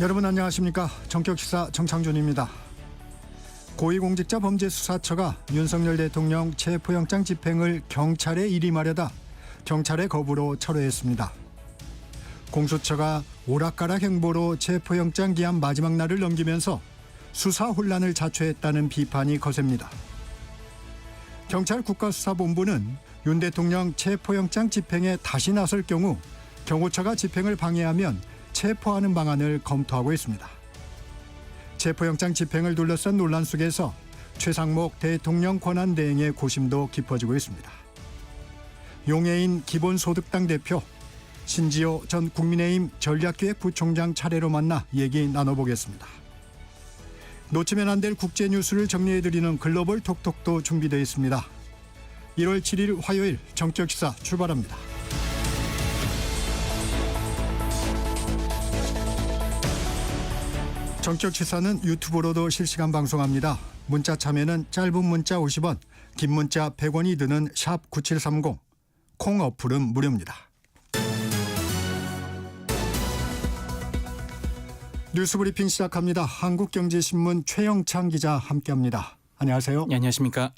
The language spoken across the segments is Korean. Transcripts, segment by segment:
여러분 안녕하십니까. 정격시사 정창준입니다. 고위공직자범죄수사처가 윤석열 대통령 체포영장 집행을 경찰에 일임하려다 경찰의 거부로 철회했습니다. 공수처가 오락가락 행보로 체포영장 기한 마지막 날을 넘기면서 수사 혼란을 자초했다는 비판이 거셉니다. 경찰 국가수사본부는 윤 대통령 체포영장 집행에 다시 나설 경우 경호처가 집행을 방해하면 체포하는 방안을 검토하고 있습니다. 체포영장 집행을 둘러싼 논란 속에서 최상목 대통령 권한대행의 고심도 깊어지고 있습니다. 용해인 기본소득당 대표, 신지호 전 국민의힘 전략기획부총장 차례로 만나 얘기 나눠보겠습니다. 놓치면 안 될 국제 뉴스를 정리해드리는 글로벌 톡톡도 준비되어 있습니다. 1월 7일 화요일 정적시사 출발합니다. 정적시사는 유튜브로도 실시간 방송합니다. 문자 참여는 짧은 문자 50원, 긴 문자 100원이 드는 샵 9730, 콩 어플은 무료입니다. 뉴스브리핑 시작합니다. 한국경제신문 최영창 기자 함께합니다. 안녕하세요. 네, 안녕하십니까.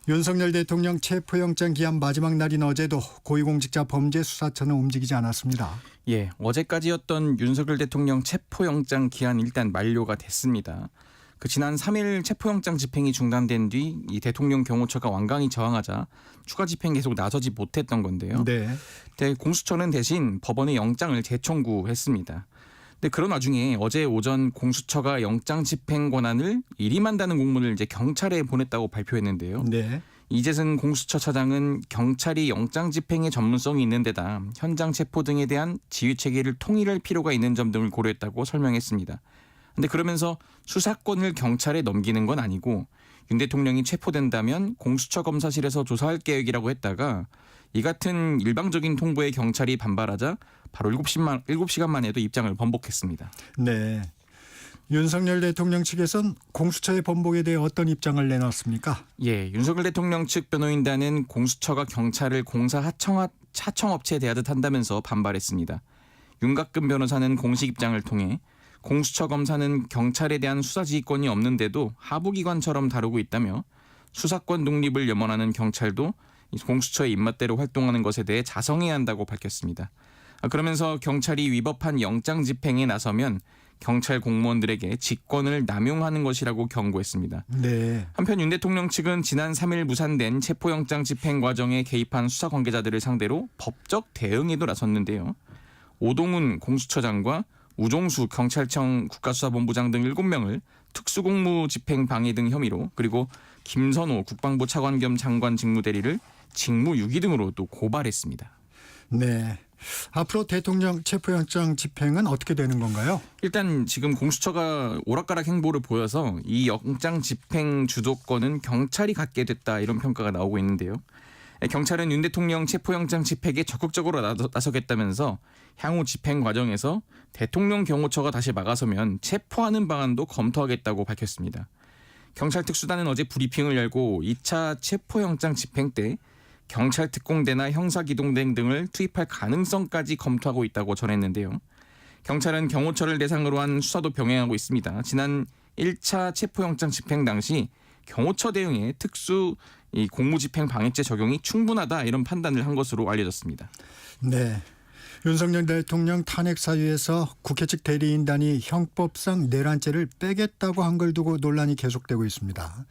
윤석열 대통령 체포영장 기한 마지막 날인 어제도 고위공직자 범죄수사처는 움직이지 않았습니다. 예, 어제까지였던 윤석열 대통령 체포영장 기한 일단 만료가 됐습니다. 지난 3일 체포영장 집행이 중단된 뒤 이 대통령 경호처가 완강히 저항하자 추가 집행 계속 나서지 못했던 건데요. 네. 공수처는 대신 법원에 영장을 재청구했습니다. 근데 그런 와중에 어제 오전 공수처가 영장 집행 권한을 일임한다는 공문을 이제 경찰에 보냈다고 발표했는데요. 네. 이재승 공수처 차장은 경찰이 영장 집행에 전문성이 있는 데다 현장 체포 등에 대한 지휘 체계를 통일할 필요가 있는 점 등을 고려했다고 설명했습니다. 근데 그러면서 수사권을 경찰에 넘기는 건 아니고 윤 대통령이 체포된다면 공수처 검사실에서 조사할 계획이라고 했다가 이 같은 일방적인 통보에 경찰이 반발하자 바로 7시간 만에도 입장을 번복했습니다. 네. 윤석열 대통령 측에선 공수처의 번복에 대해 어떤 입장을 내놨습니까? 예, 윤석열 대통령 측 변호인단은 공수처가 경찰을 공사 하청업체에 대하듯 한다면서 반발했습니다. 윤곽근 변호사는 공식 입장을 통해 공수처 검사는 경찰에 대한 수사지휘권이 없는데도 하부기관처럼 다루고 있다며 수사권 독립을 염원하는 경찰도 공수처의 입맛대로 활동하는 것에 대해 자성해야 한다고 밝혔습니다. 그러면서 경찰이 위법한 영장 집행에 나서면 경찰 공무원들에게 직권을 남용하는 것이라고 경고했습니다. 네. 한편 윤 대통령 측은 지난 3일 무산된 체포영장 집행 과정에 개입한 수사 관계자들을 상대로 법적 대응에도 나섰는데요. 오동훈 공수처장과 우종수 경찰청 국가수사본부장 등 7명을 특수공무 집행 방해 등 혐의로, 그리고 김선호 국방부 차관 겸 장관 직무대리를 직무유기 등으로 또 고발했습니다. 네. 앞으로 대통령 체포영장 집행은 어떻게 되는 건가요? 일단 지금 공수처가 오락가락 행보를 보여서 이 영장 집행 주도권은 경찰이 갖게 됐다, 이런 평가가 나오고 있는데요. 경찰은 윤 대통령 체포영장 집행에 적극적으로 나서겠다면서 향후 집행 과정에서 대통령 경호처가 다시 막아서면 체포하는 방안도 검토하겠다고 밝혔습니다. 경찰 특수단은 어제 브리핑을 열고 2차 체포영장 집행 때 경찰 특공대나 형사기동대 등을 투입할 가능성까지 검토하고 있다고 전했는데요. 경찰은 경호처를 대상으로 한 수사도 병행하고 있습니다. 지난 1차 체포영장 집행 당시 경호처 대응에 특수 공무집행 방해죄 적용이 충분하다, 이런 판단을 한 것으로 알려졌습니다. 네. 윤석열 대통령 탄핵 사유에서 국회 측 대리인단이 형법상 내란죄를 빼겠다고 한 걸 두고 논란이 계속되고 있습니다.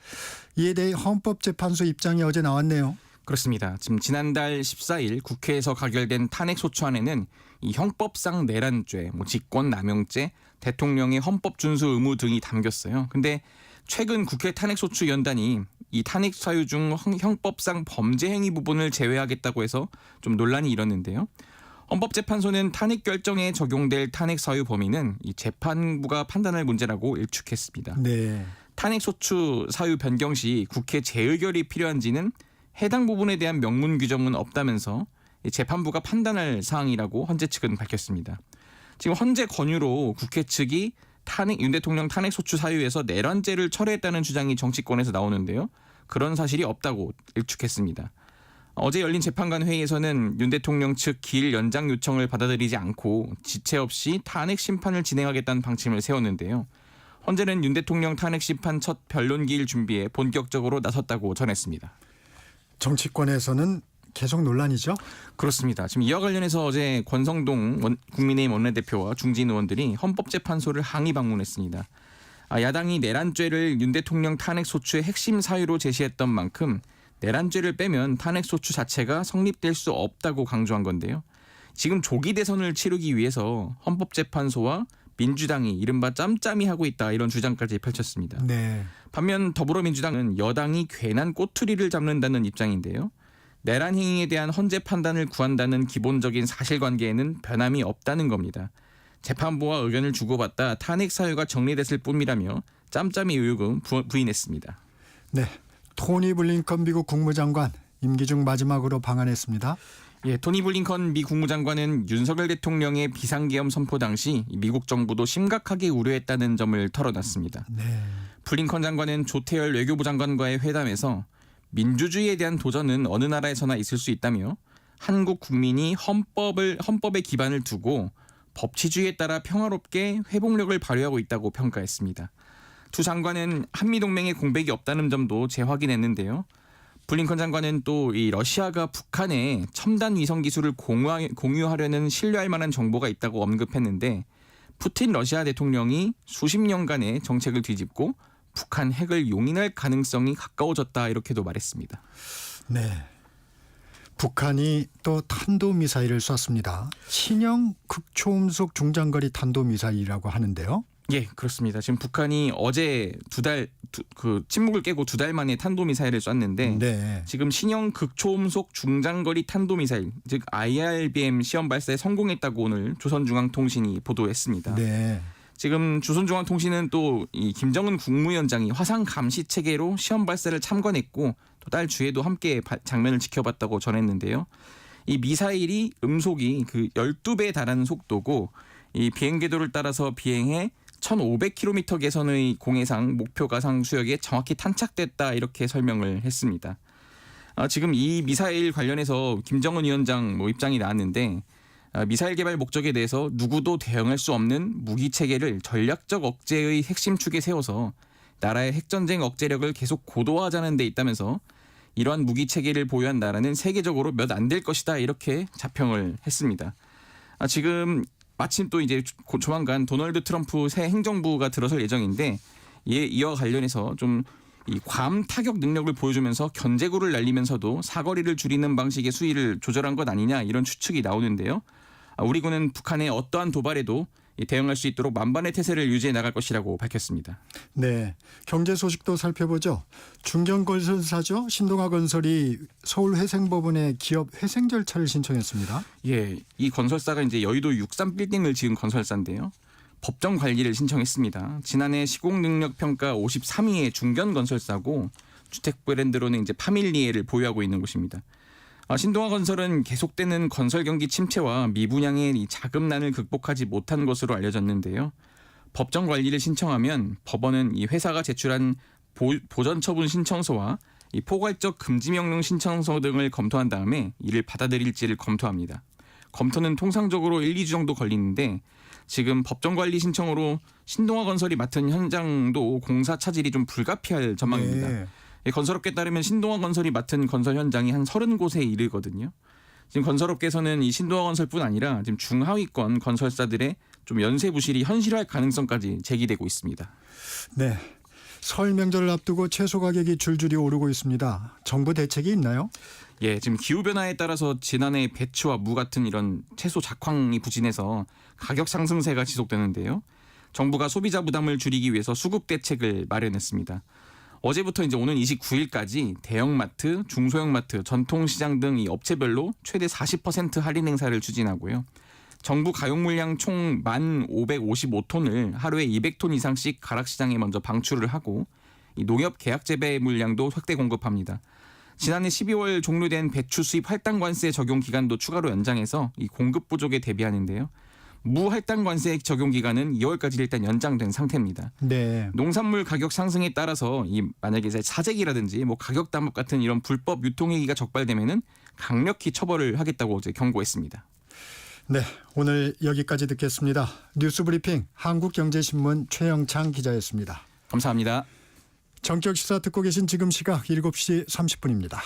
이에 대해 헌법재판소 입장이 어제 나왔네요. 그렇습니다. 지금 지난달 14일 국회에서 가결된 탄핵소추안에는 이 형법상 내란죄, 직권남용죄, 대통령의 헌법 준수 의무 등이 담겼어요. 근데 최근 국회 탄핵소추위원단이 이 탄핵 사유 중 형법상 범죄 행위 부분을 제외하겠다고 해서 좀 논란이 일었는데요. 헌법재판소는 탄핵 결정에 적용될 탄핵 사유 범위는 이 재판부가 판단할 문제라고 일축했습니다. 네. 탄핵소추 사유 변경 시 국회 재의결이 필요한지는 해당 부분에 대한 명문 규정은 없다면서 재판부가 판단할 사항이라고 헌재 측은 밝혔습니다. 지금 헌재 권유로 국회 측이 윤 대통령 탄핵소추 사유에서 내란죄를 철회했다는 주장이 정치권에서 나오는데요. 그런 사실이 없다고 일축했습니다. 어제 열린 재판관 회의에서는 윤 대통령 측 기일 연장 요청을 받아들이지 않고 지체 없이 탄핵 심판을 진행하겠다는 방침을 세웠는데요. 헌재는 윤 대통령 탄핵 심판 첫 변론 기일 준비에 본격적으로 나섰다고 전했습니다. 정치권에서는 계속 논란이죠? 그렇습니다. 지금 이와 관련해서 어제 권성동 국민의힘 원내대표와 중진 의원들이 헌법재판소를 항의 방문했습니다. 야당이 내란죄를 윤 대통령 탄핵 소추의 핵심 사유로 제시했던 만큼 내란죄를 빼면 탄핵 소추 자체가 성립될 수 없다고 강조한 건데요. 지금 조기 대선을 치르기 위해서 헌법재판소와 민주당이 이른바 짬짬이 하고 있다 이런 주장까지 펼쳤습니다. 네. 반면 더불어민주당은 여당이 괜한 꼬투리를 잡는다는 입장인데요. 내란 행위에 대한 헌재 판단을 구한다는 기본적인 사실관계에는 변함이 없다는 겁니다. 재판부와 의견을 주고받다 탄핵 사유가 정리됐을 뿐이라며 짬짬이 의혹은 부인했습니다. 네. 토니 블링컨 미국 국무장관 임기 중 마지막으로 방한했습니다. 예, 토니 블링컨 미 국무장관은 윤석열 대통령의 비상계엄 선포 당시 미국 정부도 심각하게 우려했다는 점을 털어놨습니다. 네. 블링컨 장관은 조태열 외교부 장관과의 회담에서 민주주의에 대한 도전은 어느 나라에서나 있을 수 있다며 한국 국민이 헌법에 기반을 두고 법치주의에 따라 평화롭게 회복력을 발휘하고 있다고 평가했습니다. 두 장관은 한미동맹에 공백이 없다는 점도 재확인했는데요. 블링컨 장관은 또 이 러시아가 북한에 첨단 위성 기술을 공유하려는 신뢰할 만한 정보가 있다고 언급했는데 푸틴 러시아 대통령이 수십 년간의 정책을 뒤집고 북한 핵을 용인할 가능성이 가까워졌다 이렇게도 말했습니다. 네. 북한이 또 탄도미사일을 쐈습니다. 신형 극초음속 중장거리 탄도미사일이라고 하는데요. 예, 그렇습니다. 지금 북한이 어제 침묵을 깨고 2달 만에 탄도미사일을 쐈는데 네. 지금 신형 극초음속 중장거리 탄도미사일 즉 IRBM 시험 발사에 성공했다고 오늘 조선중앙통신이 보도했습니다. 네. 지금 조선중앙통신은 또 이 김정은 국무위원장이 화상 감시 체계로 시험 발사를 참관했고 또 달 주에도 함께 장면을 지켜봤다고 전했는데요. 이 미사일이 음속이 12배에 달하는 속도고 이 비행 궤도를 따라서 비행해 1,500km 계선의 공해상 목표 가상 수역에 정확히 탄착됐다 이렇게 설명을 했습니다. 지금 이 미사일 관련해서 김정은 위원장 입장이 나왔는데 미사일 개발 목적에 대해서 누구도 대응할 수 없는 무기 체계를 전략적 억제의 핵심 축에 세워서 나라의 핵전쟁 억제력을 계속 고도화하자는 데 있다면서 이러한 무기 체계를 보유한 나라는 세계적으로 몇 안 될 것이다 이렇게 자평을 했습니다. 지금 마침 또 이제 조만간 도널드 트럼프 새 행정부가 들어설 예정인데 이와 관련해서 좀 이 괌 타격 능력을 보여주면서 견제구를 날리면서도 사거리를 줄이는 방식의 수위를 조절한 것 아니냐 이런 추측이 나오는데요. 우리 군은 북한의 어떠한 도발에도 대응할 수 있도록 만반의 태세를 유지해 나갈 것이라고 밝혔습니다. 네, 경제 소식도 살펴보죠. 중견건설사죠. 신동아건설이 서울회생법원에 기업 회생 절차를 신청했습니다. 예, 이 건설사가 이제 여의도 63 빌딩을 지은 건설사인데요. 법정 관리를 신청했습니다. 지난해 시공능력평가 53위의 중견건설사고 주택 브랜드로는 이제 파밀리에를 보유하고 있는 곳입니다. 신동아건설은 계속되는 건설 경기 침체와 미분양의 이 자금난을 극복하지 못한 것으로 알려졌는데요. 법정 관리를 신청하면 법원은 이 회사가 제출한 보전 처분 신청서와 이 포괄적 금지 명령 신청서 등을 검토한 다음에 이를 받아들일지를 검토합니다. 검토는 통상적으로 1, 2주 정도 걸리는데 지금 법정 관리 신청으로 신동아건설이 맡은 현장도 공사 차질이 좀 불가피할 전망입니다. 네. 건설업계에 따르면 신동아건설이 맡은 건설 현장이 한 30곳에 이르거든요. 지금 건설업계에서는 이 신동아건설뿐 아니라 지금 중하위권 건설사들의 좀 연쇄 부실이 현실화할 가능성까지 제기되고 있습니다. 네, 설 명절을 앞두고 채소 가격이 줄줄이 오르고 있습니다. 정부 대책이 있나요? 예, 지금 기후 변화에 따라서 지난해 배추와 무 같은 이런 채소 작황이 부진해서 가격 상승세가 지속되는데요. 정부가 소비자 부담을 줄이기 위해서 수급 대책을 마련했습니다. 어제부터 이제 오는 29일까지 대형마트, 중소형마트, 전통시장 등 이 업체별로 최대 40% 할인 행사를 추진하고요. 정부 가용 물량 총 1,555톤을 하루에 200톤 이상씩 가락시장에 먼저 방출을 하고 이 농협 계약 재배 물량도 확대 공급합니다. 지난해 12월 종료된 배추 수입 할당 관세 적용 기간도 추가로 연장해서 이 공급 부족에 대비하는데요. 무 할당 관세 적용 기간은 2월까지 일단 연장된 상태입니다. 네. 농산물 가격 상승에 따라서 이 만약에 사재기라든지 가격 담합 같은 이런 불법 유통 행위가 적발되면은 강력히 처벌을 하겠다고 이제 경고했습니다. 네, 오늘 여기까지 듣겠습니다. 뉴스브리핑 한국경제신문 최영창 기자였습니다. 감사합니다. 전격시사 듣고 계신 지금 시각 7시 30분입니다.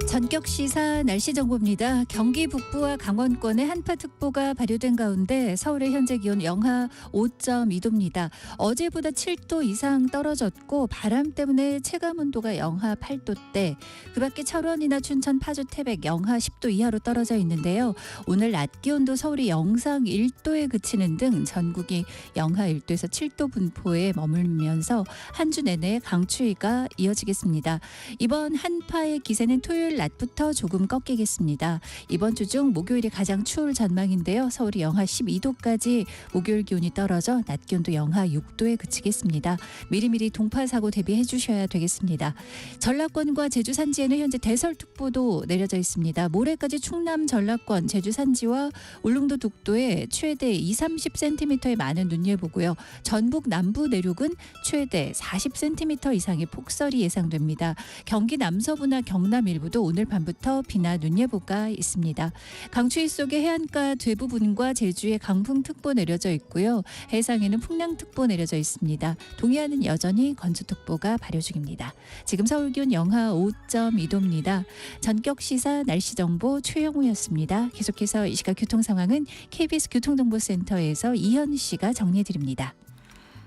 전격시사 날씨 정보입니다. 경기 북부와 강원권에 한파특보가 발효된 가운데 서울의 현재 기온 영하 5.2도입니다. 어제보다 7도 이상 떨어졌고 바람 때문에 체감온도가 영하 8도대, 그밖에 철원이나 춘천, 파주, 태백 영하 10도 이하로 떨어져 있는데요. 오늘 낮 기온도 서울이 영상 1도에 그치는 등 전국이 영하 1도에서 7도 분포에 머물면서 한 주 내내 강추위가 이어지겠습니다. 이번 한파의 기세는 토요일 낮부터 조금 꺾이겠습니다. 이번 주 중 목요일이 가장 추울 전망인데요. 서울이 영하 12도까지 목요일 기온이 떨어져 낮 기온도 영하 6도에 그치겠습니다. 미리미리 동파 사고 대비해 주셔야 되겠습니다. 전라권과 제주 산지에는 현재 대설특보도 내려져 있습니다. 모레까지 충남 전라권, 제주 산지와 울릉도 독도에 최대 20-30cm의 많은 눈 예보고요. 전북 남부 내륙은 최대 40cm 이상의 폭설이 예상됩니다. 경기 남서부나 경남 일부도 오늘 밤부터 비나 눈 예보가 있습니다. 강추위 속에 해안가 대부분과 제주에 강풍특보 내려져 있고요. 해상에는 풍랑특보 내려져 있습니다. 동해안은 여전히 건조특보가 발효 중입니다. 지금 서울 기온 영하 5.2도입니다. 전격시사 날씨정보 최영우였습니다. 계속해서 이 시각 교통 상황은 KBS 교통정보센터에서 이현 씨가 정리해드립니다.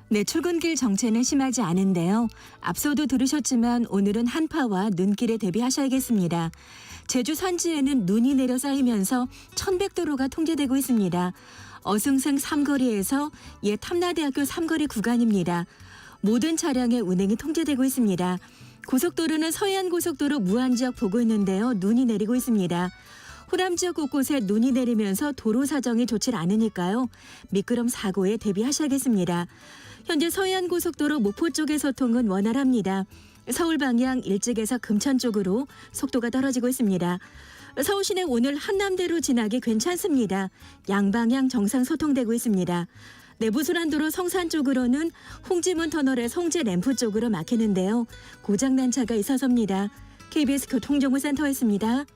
네, 출근길 정체는 심하지 않은데요. 앞서도 들으셨지만 오늘은 한파와 눈길에 대비하셔야겠습니다. 제주 산지에는 눈이 내려 쌓이면서 1100도로가 통제되고 있습니다. 어승생 삼거리에서 옛 탐라대학교 삼거리 구간입니다. 모든 차량의 운행이 통제되고 있습니다. 고속도로는 서해안고속도로 무안지역 보고 있는데요. 눈이 내리고 있습니다. 호남 지역 곳곳에 눈이 내리면서 도로 사정이 좋지 않으니까요. 미끄럼 사고에 대비하셔야겠습니다. 현재 서해안고속도로 목포 쪽의 소통은 원활합니다. 서울 방향 일찍에서 금천 쪽으로 속도가 떨어지고 있습니다. 서울 시내 오늘 한남대로 지나기 괜찮습니다. 양방향 정상 소통되고 있습니다. 내부순환도로 성산 쪽으로는 홍지문 터널에서 홍제 램프 쪽으로 막히는데요. 고장난 차가 있어서입니다. KBS 교통정보센터였습니다.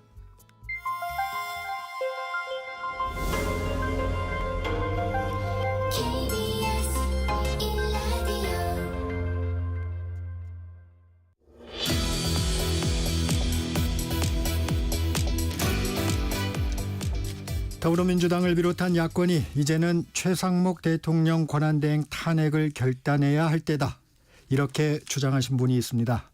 더불어민주당을 비롯한 야권이 이제는 최상목 대통령 권한대행 탄핵을 결단해야 할 때다, 이렇게 주장하신 분이 있습니다.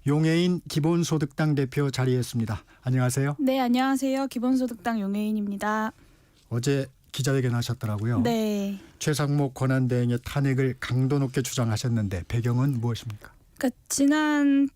용해인 기본소득당 대표 자리했습니다. 안녕하세요. 네, 안녕하세요. 기본소득당 용해인입니다. 어제 기자회견 하셨더라고요. 네. 최상목 권한대행의 탄핵을 강도 높게 주장하셨는데 배경은 무엇입니까? 그러니까 지난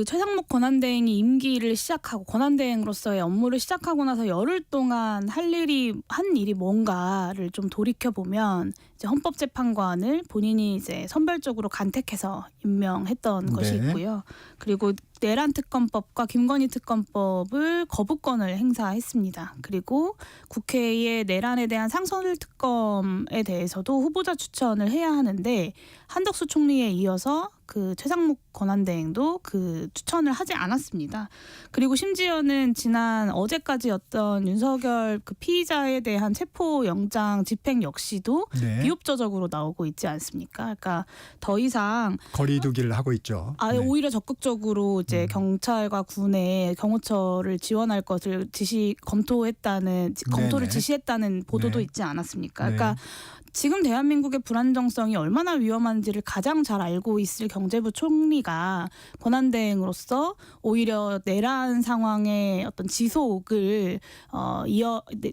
최상목 권한대행이 임기를 시작하고 권한대행으로서의 업무를 시작하고 나서 열흘 동안 한 일이 뭔가를 좀 돌이켜 보면 이제 헌법재판관을 본인이 이제 선별적으로 간택해서 임명했던 것이 있고요. 그리고 내란 특검법과 김건희 특검법을 거부권을 행사했습니다. 그리고 국회의 내란에 대한 상설 특검에 대해서도 후보자 추천을 해야 하는데 한덕수 총리에 이어서 최상목 권한대행도 추천을 하지 않았습니다. 그리고 심지어는 지난 어제까지였던 윤석열 피의자에 대한 체포영장 집행 역시도 네. 비협조적으로 나오고 있지 않습니까? 그러니까 더 이상 거리두기를 하고 있죠. 네. 오히려 적극적으로 이제 경찰과 군에 경호처를 지원할 것을 검토를 네네. 지시했다는 보도도 네. 있지 않았습니까? 네. 그러니까 지금 대한민국의 불안정성이 얼마나 위험한지를 가장 잘 알고 있을 경제부 총리가 권한대행으로서 오히려 내란 상황의 어떤 지속을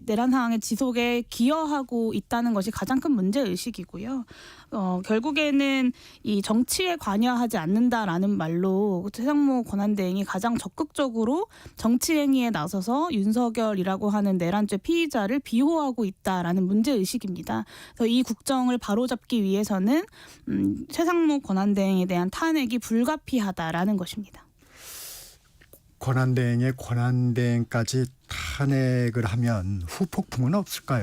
내란 상황의 지속에 기여하고 있다는 것이 가장 큰 문제 의식이고요. 결국에는 이 정치에 관여하지 않는다라는 말로 최상목 권한대행이 가장 적극적으로 정치 행위에 나서서 윤석열이라고 하는 내란죄 피의자를 비호하고 있다라는 문제 의식입니다. 그래서 이 국정을 바로잡기 위해서는 최상목 권한대행에 대한 탄핵이 불가피하다라는 것입니다. 권한대행의 권한대행까지 탄핵을 하면 후폭풍은 없을까요?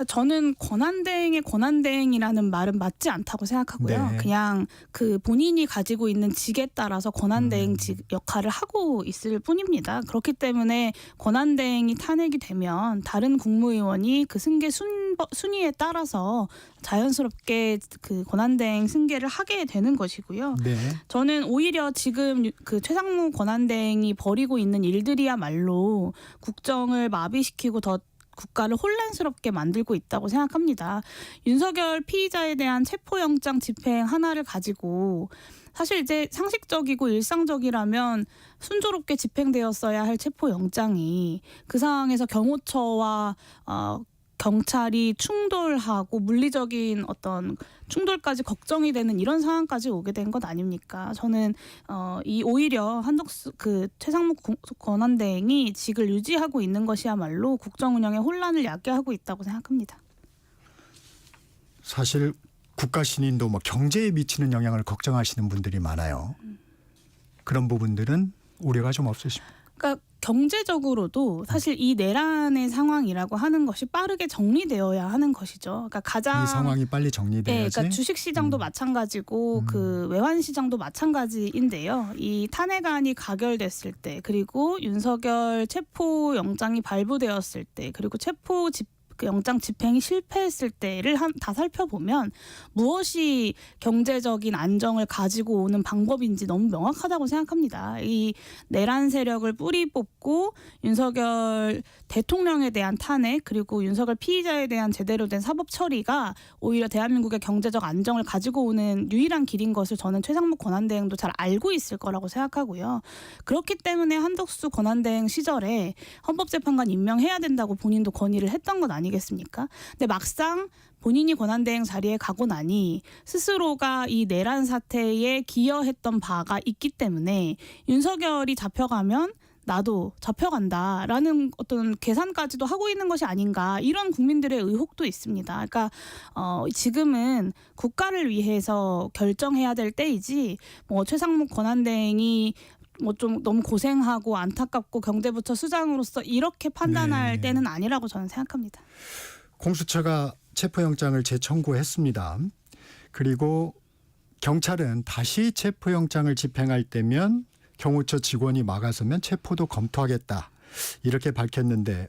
저는 권한대행의 권한대행이라는 말은 맞지 않다고 생각하고요. 네. 그냥 그 본인이 가지고 있는 직에 따라서 권한대행 직 역할을 하고 있을 뿐입니다. 그렇기 때문에 권한대행이 탄핵이 되면 다른 국무위원이 그 승계 순위에 따라서 자연스럽게 그 권한대행 승계를 하게 되는 것이고요. 네. 저는 오히려 지금 그 최상무 권한대행이 벌이고 있는 일들이야말로 국정을 마비시키고 더 국가를 혼란스럽게 만들고 있다고 생각합니다. 윤석열 피의자에 대한 체포영장 집행 하나를 가지고 사실 이제 상식적이고 일상적이라면 순조롭게 집행되었어야 할 체포영장이 그 상황에서 경호처와 경찰이 충돌하고 물리적인 어떤 충돌까지 걱정이 되는 이런 상황까지 오게 된 것 아닙니까? 저는 이 오히려 한덕수 그 최상무 권한대행이 직을 유지하고 있는 것이야말로 국정 운영의 혼란을 야기하고 있다고 생각합니다. 사실 국가 신인도 뭐 경제에 미치는 영향을 걱정하시는 분들이 많아요. 그런 부분들은 우려가 좀 없으십니까? 그러니까 경제적으로도 사실 이 내란의 상황이라고 하는 것이 빠르게 정리되어야 하는 것이죠. 그러니까 가장 이 상황이 빨리 정리돼야지. 네, 그러니까 주식 시장도 마찬가지고 그 외환 시장도 마찬가지인데요. 이 탄핵안이 가결됐을 때, 그리고 윤석열 체포 영장이 발부되었을 때, 그리고 그 영장 집행이 실패했을 때를 다 살펴보면 무엇이 경제적인 안정을 가지고 오는 방법인지 너무 명확하다고 생각합니다. 이 내란 세력을 뿌리 뽑고 윤석열 대통령에 대한 탄핵, 그리고 윤석열 피의자에 대한 제대로 된 사법 처리가 오히려 대한민국의 경제적 안정을 가지고 오는 유일한 길인 것을 저는 최상무 권한대행도 잘 알고 있을 거라고 생각하고요. 그렇기 때문에 한덕수 권한대행 시절에 헌법재판관 임명해야 된다고 본인도 건의를 했던 것 아니겠습니까? 근데 막상 본인이 권한대행 자리에 가고 나니 스스로가 이 내란 사태에 기여했던 바가 있기 때문에 윤석열이 잡혀가면 나도 잡혀간다라는 어떤 계산까지도 하고 있는 것이 아닌가, 이런 국민들의 의혹도 있습니다. 그러니까 지금은 국가를 위해서 결정해야 될 때이지 뭐 최상무 권한대행이 뭐 좀 너무 고생하고 안타깝고 경제부처 수장으로서 이렇게 판단할 네. 때는 아니라고 저는 생각합니다. 공수처가 체포영장을 재청구했습니다. 그리고 경찰은 다시 체포영장을 집행할 때면 경호처 직원이 막아서면 체포도 검토하겠다, 이렇게 밝혔는데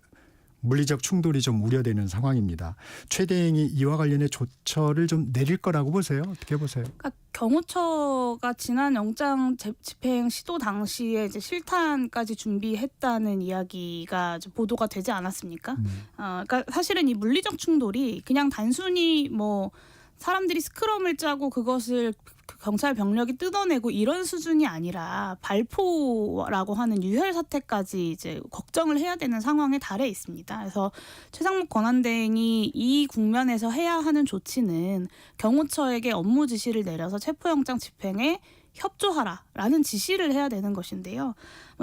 물리적 충돌이 좀 우려되는 상황입니다. 최 대행이 이와 관련해 조처를 좀 내릴 거라고 보세요? 어떻게 보세요? 그러니까 경호처가 지난 영장 집행 시도 당시에 이제 실탄까지 준비했다는 이야기가 보도가 되지 않았습니까? 그러니까 사실은 이 물리적 충돌이 그냥 단순히 뭐 사람들이 스크럼을 짜고 그것을 경찰 병력이 뜯어내고 이런 수준이 아니라 발포라고 하는 유혈 사태까지 이제 걱정을 해야 되는 상황에 달해 있습니다. 그래서 최상무 권한대행이 이 국면에서 해야 하는 조치는 경호처에게 업무 지시를 내려서 체포영장 집행에 협조하라라는 지시를 해야 되는 것인데요.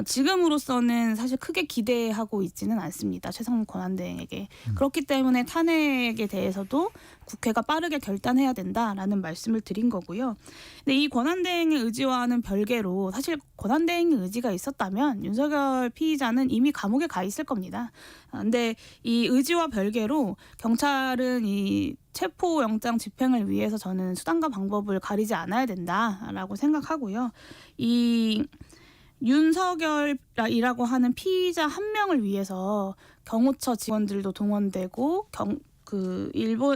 지금으로서는 사실 크게 기대하고 있지는 않습니다. 최상무 권한대행에게. 그렇기 때문에 탄핵에 대해서도 국회가 빠르게 결단해야 된다라는 말씀을 드린 거고요. 근데 이 권한대행의 의지와는 별개로 사실 권한대행의 의지가 있었다면 윤석열 피의자는 이미 감옥에 가 있을 겁니다. 근데 이 의지와 별개로 경찰은 이 체포영장 집행을 위해서 저는 수단과 방법을 가리지 않아야 된다라고 생각하고요. 이 윤석열이라고 하는 피의자 한 명을 위해서 경호처 직원들도 동원되고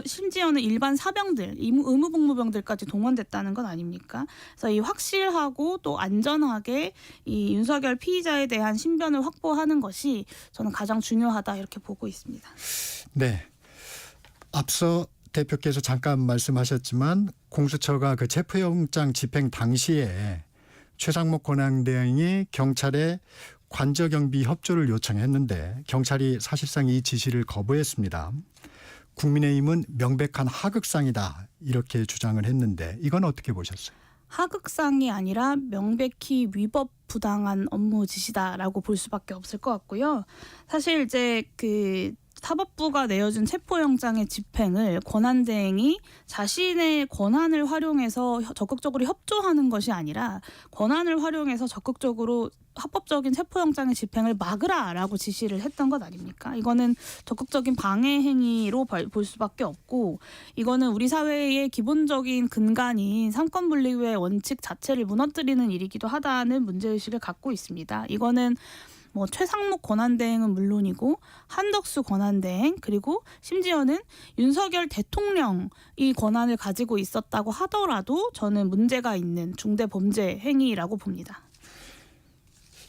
심지어는 일반 사병들, 의무복무병들까지 동원됐다는 것 아닙니까? 그래서 이 확실하고 또 안전하게 이 윤석열 피의자에 대한 신변을 확보하는 것이 저는 가장 중요하다, 이렇게 보고 있습니다. 네. 앞서 대표께서 잠깐 말씀하셨지만 공수처가 그 체포영장 집행 당시에 최상무 권한대행이 경찰에 관저경비 협조를 요청했는데 경찰이 사실상 이 지시를 거부했습니다. 국민의힘은 명백한 하극상이다, 이렇게 주장을 했는데 이건 어떻게 보셨어요? 하극상이 아니라 명백히 위법 부당한 업무 지시다라고 볼 수밖에 없을 것 같고요. 사실 이제 그 사법부가 내어준 체포영장의 집행을 권한대행이 자신의 권한을 활용해서 적극적으로 협조하는 것이 아니라 권한을 활용해서 적극적으로 합법적인 체포영장의 집행을 막으라라고 지시를 했던 것 아닙니까? 이거는 적극적인 방해 행위로 볼 수밖에 없고, 이거는 우리 사회의 기본적인 근간인 삼권분립의 원칙 자체를 무너뜨리는 일이기도 하다는 문제의식을 갖고 있습니다. 이거는 뭐 최상목 권한대행은 물론이고 한덕수 권한대행, 그리고 심지어는 윤석열 대통령이 권한을 가지고 있었다고 하더라도 저는 문제가 있는 중대범죄 행위라고 봅니다.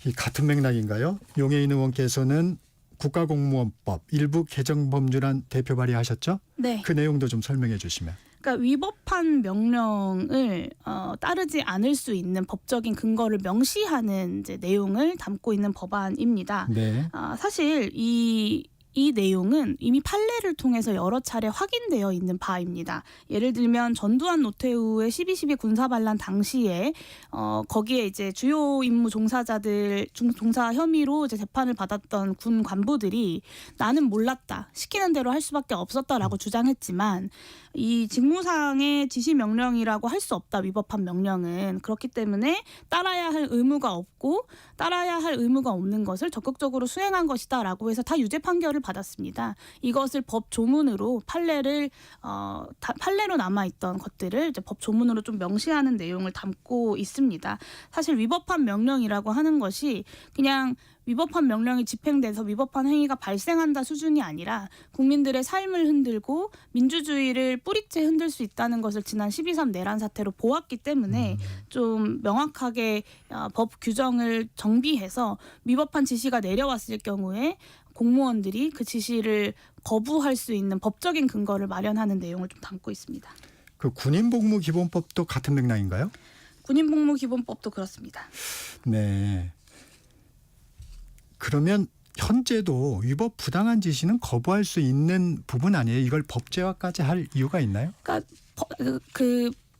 이 같은 맥락인가요? 용해인 의원께서는 국가공무원법 일부 개정 법률안 대표 발의하셨죠? 네. 그 내용도 좀 설명해 주시면. 그러니까 위법한 명령을 따르지 않을 수 있는 법적인 근거를 명시하는 이제 내용을 담고 있는 법안입니다. 네. 사실 이 내용은 이미 판례를 통해서 여러 차례 확인되어 있는 바입니다. 예를 들면 전두환 노태우의 12.12 군사반란 당시에 거기에 이제 주요 임무 종사자들 종사 혐의로 이제 재판을 받았던 군 관부들이 나는 몰랐다, 시키는 대로 할 수밖에 없었다라고 주장했지만 이 직무상의 지시 명령이라고 할 수 없다, 위법한 명령은. 그렇기 때문에 따라야 할 의무가 없고 따라야 할 의무가 없는 것을 적극적으로 수행한 것이다라고 해서 다 유죄 판결을 받았습니다. 이것을 법 조문으로 판례로 남아있던 것들을 이제 법 조문으로 좀 명시하는 내용을 담고 있습니다. 사실 위법한 명령이라고 하는 것이 그냥 위법한 명령이 집행돼서 위법한 행위가 발생한다 수준이 아니라 국민들의 삶을 흔들고 민주주의를 뿌리째 흔들 수 있다는 것을 지난 12.3 내란 사태로 보았기 때문에 좀 명확하게 법 규정을 정비해서 위법한 지시가 내려왔을 경우에 공무원들이 그 지시를 거부할 수 있는 법적인 근거를 마련하는 내용을 좀 담고 있습니다. 그 군인복무기본법도 같은 맥락인가요? 군인복무기본법도 그렇습니다. 네. 그러면 현재도 위법 부당한 지시는 거부할 수 있는 부분 아니에요? 이걸 법제화까지 할 이유가 있나요? 그러니까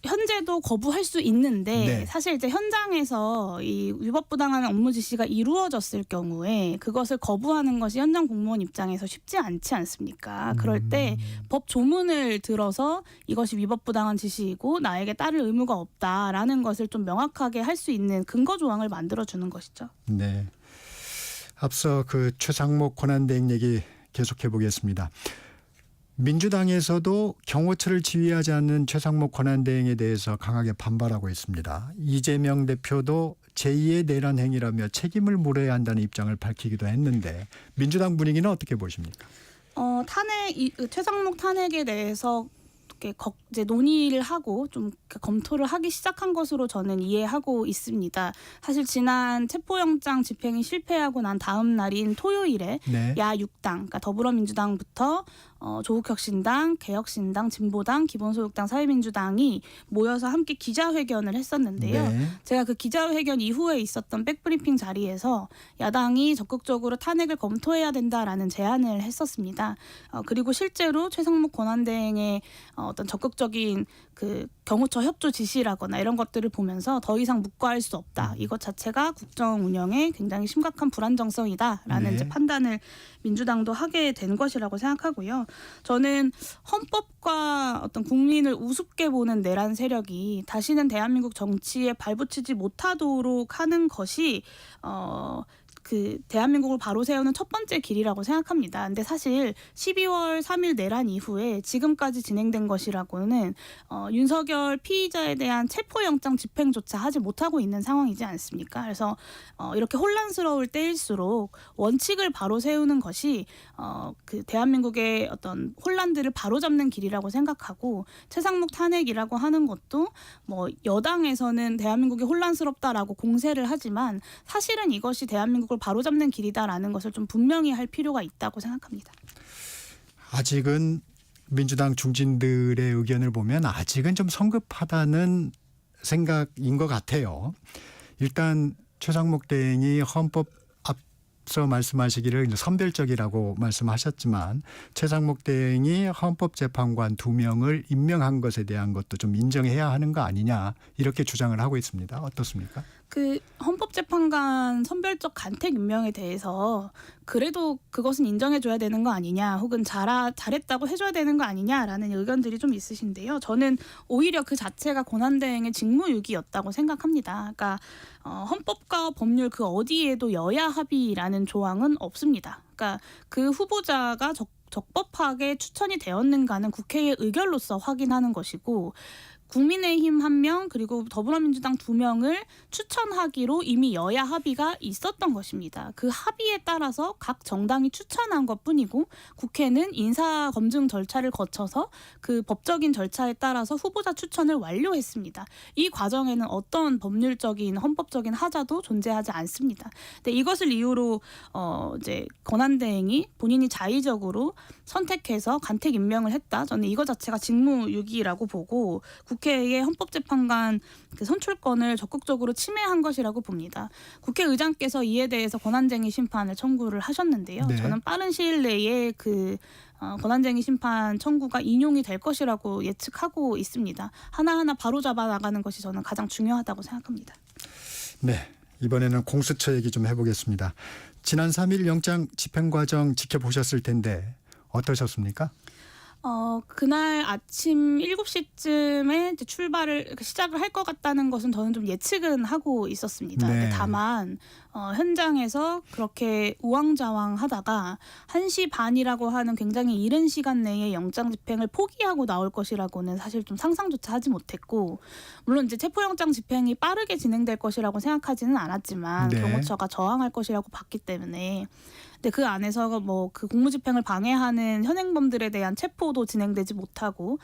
현재도 거부할 수 있는데 네. 사실 이제 현장에서 이 위법부당한 업무 지시가 이루어졌을 경우에 그것을 거부하는 것이 현장 공무원 입장에서 쉽지 않지 않습니까? 그럴 때 법 조문을 들어서 이것이 위법부당한 지시이고 나에게 따를 의무가 없다라는 것을 좀 명확하게 할 수 있는 근거 조항을 만들어주는 것이죠. 네. 앞서 그 최상목 권한대행 얘기 계속해 보겠습니다. 민주당에서도 경호처를 지휘하지 않는 최상목 권한대행에 대해서 강하게 반발하고 있습니다. 이재명 대표도 제2의 내란 행위라며 책임을 물어야 한다는 입장을 밝히기도 했는데 민주당 분위기는 어떻게 보십니까? 최상목 탄핵에 대해서 이제 논의를 하고 좀 검토를 하기 시작한 것으로 저는 이해하고 있습니다. 사실 지난 체포영장 집행이 실패하고 난 다음 날인 토요일에 네. 야 6당, 그러니까 더불어민주당부터 조국혁신당, 개혁신당, 진보당, 기본소득당, 사회민주당이 모여서 함께 기자회견을 했었는데요. 네. 제가 그 기자회견 이후에 있었던 백브리핑 자리에서 야당이 적극적으로 탄핵을 검토해야 된다라는 제안을 했었습니다. 그리고 실제로 최상목 권한대행의 어떤 적극적인 그 경호처 협조 지시라거나 이런 것들을 보면서 더 이상 묵과할 수 없다. 이것 자체가 국정 운영에 굉장히 심각한 불안정성이다라는 네. 이제 판단을 민주당도 하게 된 것이라고 생각하고요. 저는 헌법과 어떤 국민을 우습게 보는 내란 세력이 다시는 대한민국 정치에 발붙이지 못하도록 하는 것이 그 대한민국을 바로 세우는 첫 번째 길이라고 생각합니다. 근데 사실 12월 3일 내란 이후에 지금까지 진행된 것이라고는 윤석열 피의자에 대한 체포영장 집행조차 하지 못하고 있는 상황이지 않습니까? 그래서 이렇게 혼란스러울 때일수록 원칙을 바로 세우는 것이 그 대한민국의 어떤 혼란들을 바로잡는 길이라고 생각하고 최상목 탄핵이라고 하는 것도 뭐 여당에서는 대한민국이 혼란스럽다라고 공세를 하지만 사실은 이것이 대한민국을 바로잡는 길이다라는 것을 좀 분명히 할 필요가 있다고 생각합니다. 아직은 민주당 중진들의 의견을 보면 아직은 좀 성급하다는 생각인 것 같아요. 일단 최상목 대행이 헌법 앞서 말씀하시기를 선별적이라고 말씀하셨지만 최상목 대행이 헌법재판관 2명을 임명한 것에 대한 것도 좀 인정해야 하는 거 아니냐 이렇게 주장을 하고 있습니다. 어떻습니까? 그 헌법재판관 선별적 간택 임명에 대해서 그래도 그것은 인정해줘야 되는 거 아니냐, 혹은 잘했다고 해줘야 되는 거 아니냐라는 의견들이 좀 있으신데요. 저는 오히려 그 자체가 권한대행의 직무유기였다고 생각합니다. 그러니까 헌법과 법률 그 어디에도 여야 합의라는 조항은 없습니다. 그러니까 그 후보자가 적법하게 추천이 되었는가는 국회의 의결로서 확인하는 것이고, 국민의힘 1명 그리고 더불어민주당 2명을 추천하기로 이미 여야 합의가 있었던 것입니다. 그 합의에 따라서 각 정당이 추천한 것뿐이고, 국회는 인사검증 절차를 거쳐서 그 법적인 절차에 따라서 후보자 추천을 완료했습니다. 이 과정에는 어떤 법률적인 헌법적인 하자도 존재하지 않습니다. 근데 이것을 이유로 이제 권한대행이 본인이 자의적으로 선택해서 간택 임명을 했다. 저는 이거 자체가 직무유기라고 보고, 국회의 헌법재판관 그 선출권을 적극적으로 침해한 것이라고 봅니다. 국회의장께서 이에 대해서 권한쟁의 심판을 청구를 하셨는데요. 네. 저는 빠른 시일 내에 그 권한쟁의 심판 청구가 인용이 될 것이라고 예측하고 있습니다. 하나하나 바로잡아 나가는 것이 저는 가장 중요하다고 생각합니다. 네, 이번에는 공수처 얘기 좀 해보겠습니다. 지난 3일 영장 집행 과정 지켜보셨을 텐데 어떠셨습니까? 그날 아침 7시쯤에 이제 시작을 할 것 같다는 것은 저는 좀 예측은 하고 있었습니다. 네. 근데 다만 현장에서 그렇게 우왕좌왕하다가 1시 반이라고 하는 굉장히 이른 시간 내에 영장 집행을 포기하고 나올 것이라고는 사실 좀 상상조차 하지 못했고, 물론 이제 체포영장 집행이 빠르게 진행될 것이라고 생각하지는 않았지만 네. 경호처가 저항할 것이라고 봤기 때문에, 근데 그 안에서 뭐 그 공무집행을 방해하는 현행범들에 대한 체포도 진행되지 못하고,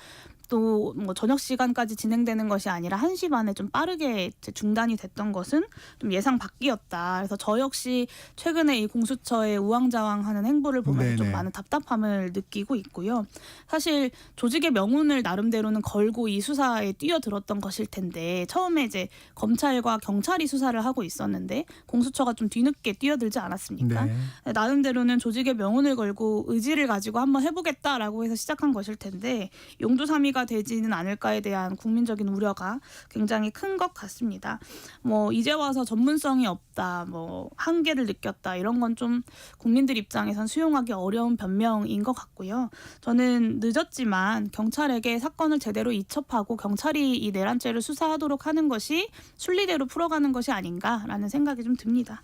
또 뭐 저녁 시간까지 진행되는 것이 아니라 1시 반에 좀 빠르게 중단이 됐던 것은 좀 예상 밖이었다. 그래서 저 역시 최근에 이 공수처의 우왕좌왕하는 행보를 보면서 좀 네네. 많은 답답함을 느끼고 있고요. 사실 조직의 명운을 나름대로는 걸고 이 수사에 뛰어들었던 것일 텐데, 처음에 이제 검찰과 경찰이 수사를 하고 있었는데 공수처가 좀 뒤늦게 뛰어들지 않았습니까? 네. 나름대로는 조직의 명운을 걸고 의지를 가지고 한번 해보겠다라고 해서 시작한 것일 텐데, 용두사미가 되지는 않을까에 대한 국민적인 우려가 굉장히 큰 것 같습니다. 뭐 이제 와서 전문성이 없다, 뭐 한계를 느꼈다, 이런 건 좀 국민들 입장에선 수용하기 어려운 변명인 것 같고요. 저는 늦었지만 경찰에게 사건을 제대로 이첩하고 경찰이 이 내란죄를 수사하도록 하는 것이 순리대로 풀어가는 것이 아닌가라는 생각이 좀 듭니다.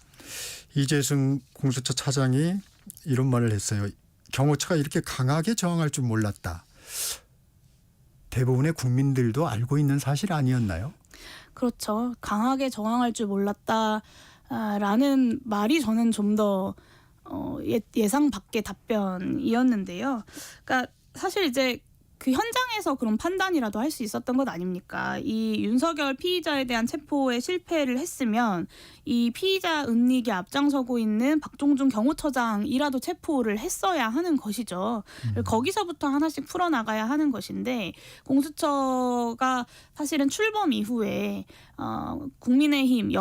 이재승 공수처 차장이 이런 말을 했어요. 경호처가 이렇게 강하게 저항할 줄 몰랐다. 대부분의 국민들도 알고 있는 사실 아니었나요? 그렇죠. 강하게 저항할 줄 몰랐다라는 말이 저는 좀 더 예상 밖의 답변이었는데요. 그러니까 사실 이제 그 현장에서 그런 판단이라도 할 수 있었던 것 아닙니까? 이 윤석열 피의자에 대한 체포에 실패를 했으면 이 피의자 은닉에 앞장서고 있는 박종준 경호처장이라도 체포를 했어야 하는 것이죠. 거기서부터 하나씩 풀어나가야 하는 것인데, 공수처가 사실은 출범 이후에 국민의힘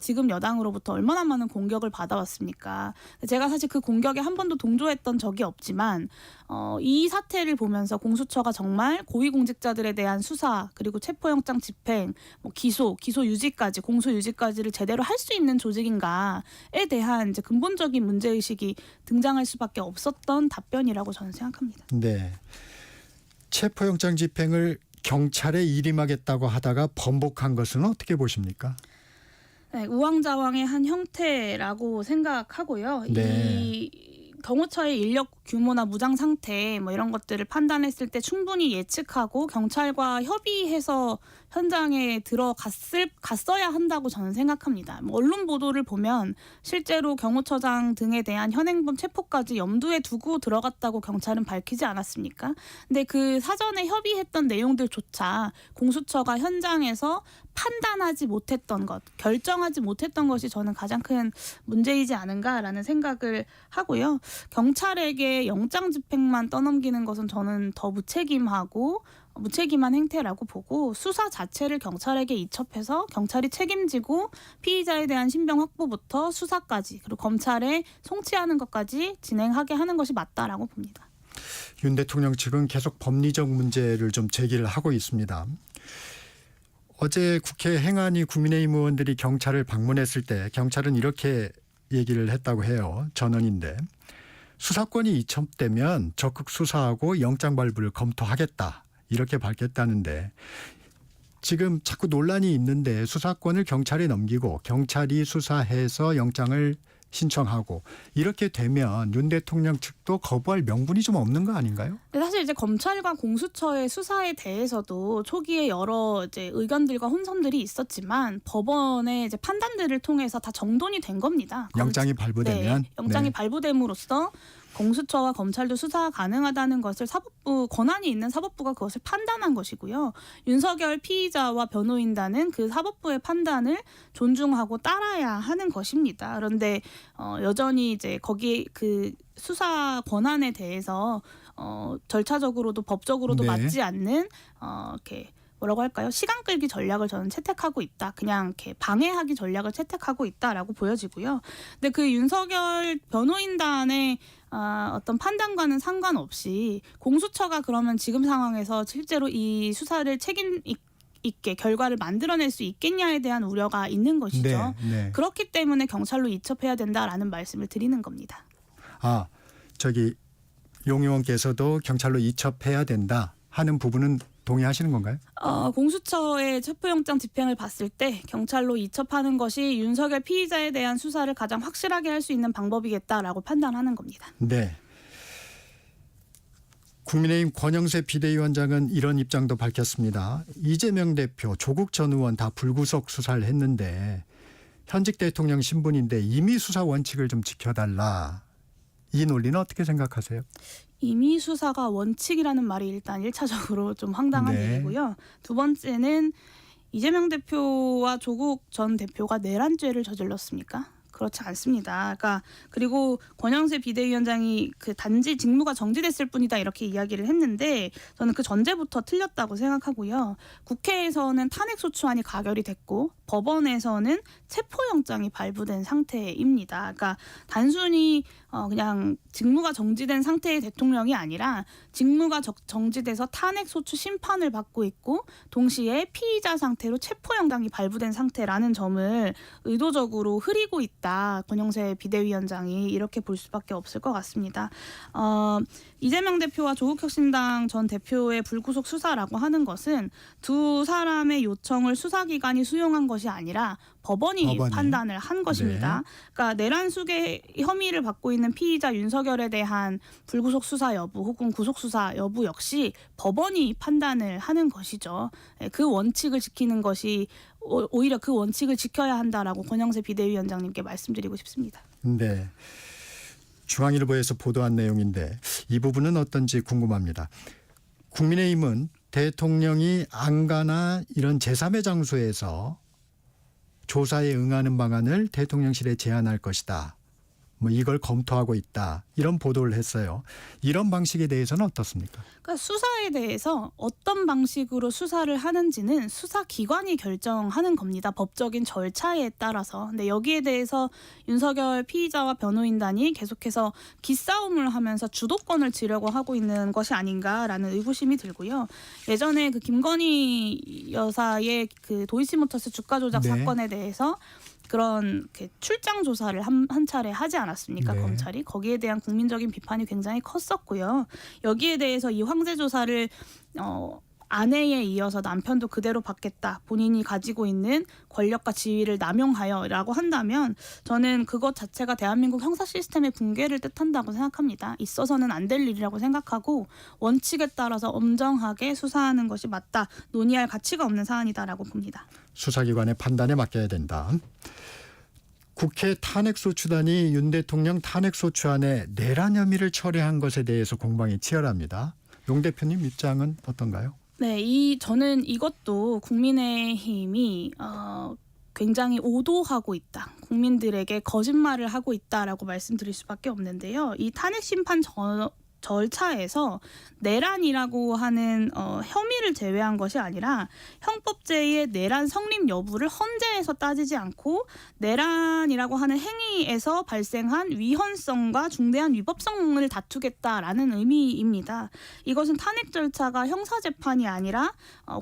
지금 여당으로부터 얼마나 많은 공격을 받아왔습니까? 제가 사실 그 공격에 한 번도 동조했던 적이 없지만 이 사태를 보면서 공수처가 정말 고위공직자들에 대한 수사, 그리고 체포영장 집행, 뭐 기소 유지까지, 공소 유지까지를 제대로 할 수 있는 조직인가에 대한 이제 근본적인 문제의식이 등장할 수밖에 없었던 답변이라고 저는 생각합니다. 네. 체포영장 집행을 경찰에 일임하겠다고 하다가 번복한 것은 어떻게 보십니까? 네, 우왕좌왕의 한 형태라고 생각하고요. 네. 이 경호처의 인력 규모나 무장 상태 뭐 이런 것들을 판단했을 때 충분히 예측하고 경찰과 협의해서 현장에 갔어야 한다고 저는 생각합니다. 뭐 언론 보도를 보면 실제로 경호처장 등에 대한 현행범 체포까지 염두에 두고 들어갔다고 경찰은 밝히지 않았습니까? 근데 그 사전에 협의했던 내용들조차 공수처가 현장에서 판단하지 못했던 것, 결정하지 못했던 것이 저는 가장 큰 문제이지 않은가라는 생각을 하고요. 경찰에게 영장 집행만 떠넘기는 것은 저는 더 무책임한 행태라고 보고, 수사 자체를 경찰에게 이첩해서 경찰이 책임지고 피의자에 대한 신병 확보부터 수사까지, 그리고 검찰에 송치하는 것까지 진행하게 하는 것이 맞다라고 봅니다. 윤 대통령 측은 계속 법리적 문제를 좀 제기를 하고 있습니다. 어제 국회 행안위 국민의힘 의원들이 경찰을 방문했을 때 경찰은 이렇게 얘기를 했다고 해요. 전언인데 수사권이 이첩되면 적극 수사하고 영장 발부를 검토하겠다 이렇게 밝혔다는데 지금 자꾸 논란이 있는데 수사권을 경찰에 넘기고 경찰이 수사해서 영장을 신청하고 이렇게 되면 윤 대통령 측도 거부할 명분이 좀 없는 거 아닌가요? 근데 사실 이제 검찰과 공수처의 수사에 대해서도 초기에 여러 이제 의견들과 혼선들이 있었지만 법원의 이제 판단들을 통해서 다 정돈이 된 겁니다. 영장이 발부되면 네, 영장이 발부됨으로써 공수처와 검찰도 수사 가능하다는 것을 사법부 권한이 있는 사법부가 그것을 판단한 것이고요. 윤석열 피의자와 변호인단은 그 사법부의 판단을 존중하고 따라야 하는 것입니다. 그런데 여전히 이제 거기 그 수사 권한에 대해서 절차적으로도 법적으로도 네. 맞지 않는 이렇게 뭐라고 할까요? 시간 끌기 전략을 저는 채택하고 있다. 그냥 이렇게 방해하기 전략을 채택하고 있다라고 보여지고요. 근데 그 윤석열 변호인단의 어떤 판단과는 상관없이 공수처가 그러면 지금 상황에서 실제로 이 수사를 책임 있게 결과를 만들어낼 수 있겠냐에 대한 우려가 있는 것이죠. 네. 그렇기 때문에 경찰로 이첩해야 된다라는 말씀을 드리는 겁니다. 저기 용 의원께서도 경찰로 이첩해야 된다 하는 부분은 동의하시는 건가요? 공수처의 체포영장 집행을 봤을 때 경찰로 이첩하는 것이 윤석열 피의자에 대한 수사를 가장 확실하게 할 수 있는 방법이겠다라고 판단하는 겁니다. 네. 국민의힘 권영세 비대위원장은 이런 입장도 밝혔습니다. 이재명 대표, 조국 전 의원 다 불구속 수사를 했는데 현직 대통령 신분인데 임의 수사 원칙을 좀 지켜달라. 이 논리는 어떻게 생각하세요? 임의 수사가 원칙이라는 말이 일단 1차적으로 좀 황당한 네. 얘기고요. 두 번째는 이재명 대표와 조국 전 대표가 내란죄를 저질렀습니까? 그렇지 않습니다. 그리고 권영세 비대위원장이 그 단지 직무가 정지됐을 뿐이다 이렇게 이야기를 했는데 저는 그 전제부터 틀렸다고 생각하고요. 국회에서는 탄핵소추안이 가결이 됐고 법원에서는 체포영장이 발부된 상태입니다. 그러니까 단순히 그냥 직무가 정지된 상태의 대통령이 아니라 직무가 정지돼서 탄핵소추 심판을 받고 있고 동시에 피의자 상태로 체포영장이 발부된 상태라는 점을 의도적으로 흐리고 있다. 권영세 비대위원장이 이렇게 볼 수밖에 없을 것 같습니다. 이재명 대표와 조국혁신당 전 대표의 불구속 수사라고 하는 것은 두 사람의 요청을 수사기관이 수용한 것이 아니라 법원이 판단을 한 것입니다. 네. 그러니까 내란 수계 혐의를 받고 있는 피의자 윤석열에 대한 불구속 수사 여부 혹은 구속 수사 여부 역시 법원이 판단을 하는 것이죠. 그 원칙을 지키는 것이 오히려 그 원칙을 지켜야 한다라고 권영세 비대위원장님께 말씀드리고 싶습니다. 네. 중앙일보에서 보도한 내용인데 이 부분은 어떤지 궁금합니다. 국민의힘은 대통령이 안가나 이런 제3의 장소에서 조사에 응하는 방안을 대통령실에 제안할 것이다. 이걸 검토하고 있다. 이런 보도를 했어요. 이런 방식에 대해서는 어떻습니까? 그러니까 수사에 대해서 어떤 방식으로 수사를 하는지는 수사기관이 결정하는 겁니다. 법적인 절차에 따라서. 근데 여기에 대해서 윤석열 피의자와 변호인단이 계속해서 기싸움을 하면서 주도권을 쥐려고 하고 있는 것이 아닌가라는 의구심이 들고요. 예전에 그 김건희 여사의 그 도이치모터스 주가 조작 네. 사건에 대해서 그런 출장 조사를 한 차례 하지 않았습니까? 네. 검찰이 거기에 대한 국민적인 비판이 굉장히 컸었고요. 여기에 대해서 이 황제 조사를 아내에 이어서 남편도 그대로 받겠다. 본인이 가지고 있는 권력과 지위를 남용하여라고 한다면 저는 그것 자체가 대한민국 형사 시스템의 붕괴를 뜻한다고 생각합니다. 있어서는 안 될 일이라고 생각하고 원칙에 따라서 엄정하게 수사하는 것이 맞다. 논의할 가치가 없는 사안이다라고 봅니다. 수사기관의 판단에 맡겨야 된다. 국회 탄핵소추단이 윤 대통령 탄핵소추안에 내란 혐의를 철회한 것에 대해서 공방이 치열합니다. 용 대표님 입장은 어떤가요? 네, 저는 이것도 국민의힘이 굉장히 오도하고 있다. 국민들에게 거짓말을 하고 있다라고 말씀드릴 수밖에 없는데요. 이 탄핵 심판 절차에서 내란이라고 하는 혐의를 제외한 것이 아니라 형법제의 내란 성립 여부를 헌재에서 따지지 않고 내란이라고 하는 행위에서 발생한 위헌성과 중대한 위법성을 다투겠다라는 의미입니다. 이것은 탄핵 절차가 형사재판이 아니라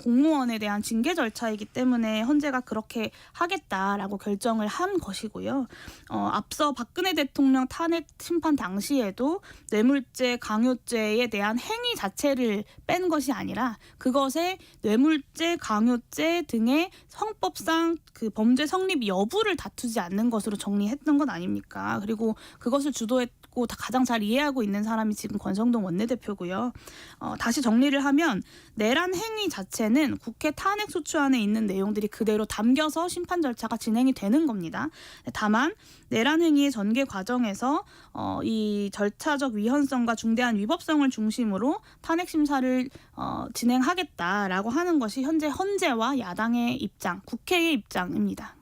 공무원에 대한 징계 절차이기 때문에 헌재가 그렇게 하겠다라고 결정을 한 것이고요. 앞서 박근혜 대통령 탄핵 심판 당시에도 뇌물죄, 강요죄에 대한 행위 자체를 뺀 것이 아니라 그것에 뇌물죄, 강요죄 등의 형법상 그 범죄 성립 여부를 다투지 않는 것으로 정리했던 건 아닙니까? 그리고 그것을 주도했고 가장 잘 이해하고 있는 사람이 지금 권성동 원내대표고요. 다시 정리를 하면 내란 행위 자체는 국회 탄핵 소추안에 있는 내용들이 그대로 담겨서 심판 절차가 진행이 되는 겁니다. 다만 내란 행위의 전개 과정에서 이 절차적 위헌성과 중대한 위법성을 중심으로 탄핵 심사를 진행하겠다라고 하는 것이 현재 헌재와 야당의 입장, 국회의 입장입니다.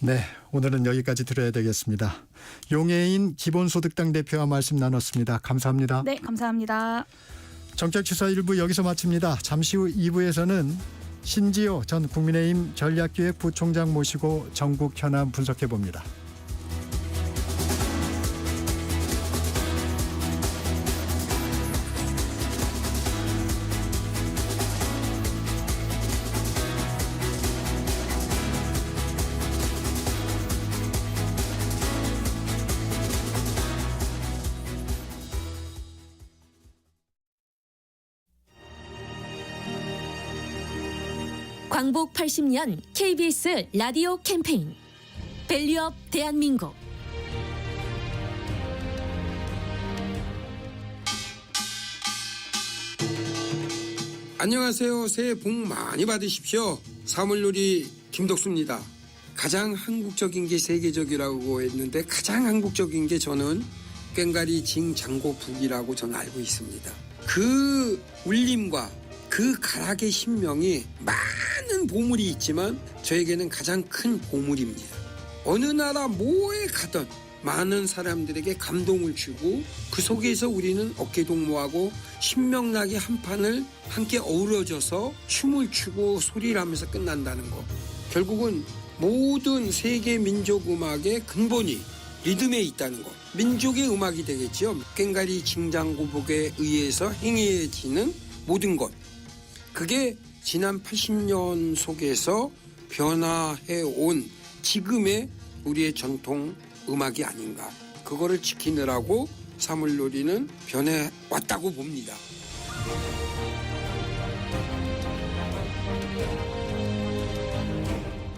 네, 오늘은 여기까지 들어야 되겠습니다. 용해인 기본소득당 대표와 말씀 나눴습니다. 감사합니다. 네, 감사합니다. 정책시사 1부 여기서 마칩니다. 잠시 후 2부에서는 신지호 전 국민의힘 전략기획부총장 모시고 전국 현안 분석해 봅니다. 광복 80년 KBS 라디오 캠페인 밸류업 대한민국. 안녕하세요. 새해 복 많이 받으십시오. 사물놀이 김덕수입니다. 가장 한국적인 게 세계적이라고 했는데 가장 한국적인 게 저는 꽹가리 징장고북이라고 저는 알고 있습니다. 그 울림과 그 가락의 신명이 많은 보물이 있지만 저에게는 가장 큰 보물입니다. 어느 나라 뭐에 가든 많은 사람들에게 감동을 주고 그 속에서 우리는 어깨동무하고 신명나게 한 판을 함께 어우러져서 춤을 추고 소리를 하면서 끝난다는 거. 결국은 모든 세계 민족 음악의 근본이 리듬에 있다는 거. 민족의 음악이 되겠죠. 꽹가리 징장고북에 의해서 행해지는 모든 것. 그게 지난 80년 속에서 변화해온 지금의 우리의 전통 음악이 아닌가. 그거를 지키느라고 사물놀이는 변해왔다고 봅니다.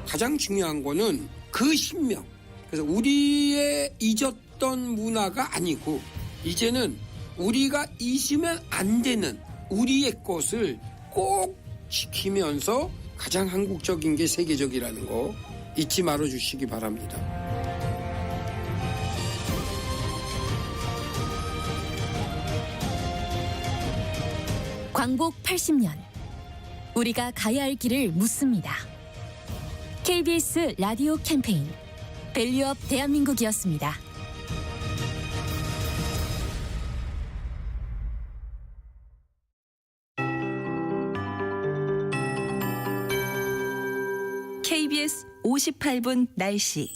가장 중요한 거는 그 신명. 그래서 우리의 잊었던 문화가 아니고 이제는 우리가 잊으면 안 되는 우리의 것을 꼭 지키면서 가장 한국적인 게 세계적이라는 거 잊지 말아 주시기 바랍니다. 광복 80년. 우리가 가야 할 길을 묻습니다. KBS 라디오 캠페인 밸류업 대한민국이었습니다. KBS 58분 날씨.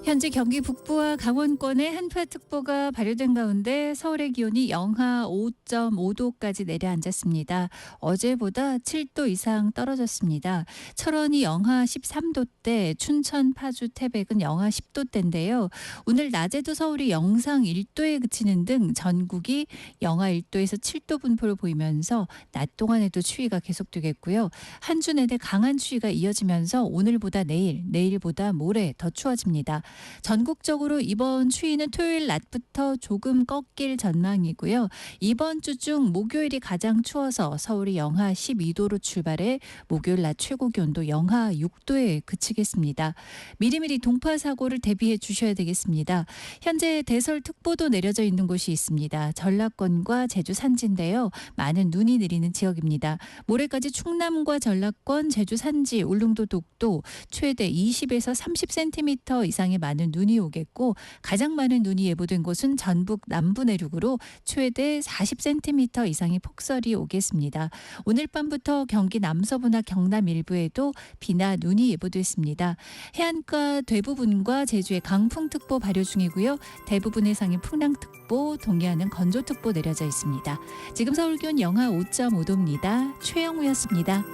현재 경기 북부와 강원권에 한파특보가 발효된 가운데 서울의 기온이 영하 5.5도까지 내려앉았습니다. 어제보다 7도 이상 떨어졌습니다. 철원이 영하 13도대, 춘천, 파주, 태백은 영하 10도대인데요. 오늘 낮에도 서울이 영상 1도에 그치는 등 전국이 영하 1도에서 7도 분포를 보이면서 낮 동안에도 추위가 계속되겠고요. 한 주 내내 강한 추위가 이어지면서 오늘보다 내일, 내일보다 모레 더 추워집니다. 전국적으로 이번 추위는 토요일 낮부터 조금 꺾일 전망이고요. 이번 주 중 목요일이 가장 추워서 서울이 영하 12도로 출발해 목요일 낮 최고 기온도 영하 6도에 그치겠습니다. 미리미리 동파 사고를 대비해 주셔야 되겠습니다. 현재 대설특보도 내려져 있는 곳이 있습니다. 전라권과 제주 산지인데요. 많은 눈이 내리는 지역입니다. 모레까지 충남과 전라권, 제주 산지, 울릉도, 독도 최대 20에서 30cm 이상의 많은 눈이 오겠고 가장 많은 눈이 예보된 곳은 전북 남부 내륙으로 최대 40cm 이상의 폭설이 오겠습니다. 오늘 밤부터 경기 남서부나 경남 일부에도 비나 눈이 예보됐습니다. 해안가 대부분과 제주에 강풍특보 발효 중이고요. 대부분 해상에 풍랑특보, 동해안은 건조특보 내려져 있습니다. 지금 서울 기온 영하 5.5도입니다. 최영우였습니다.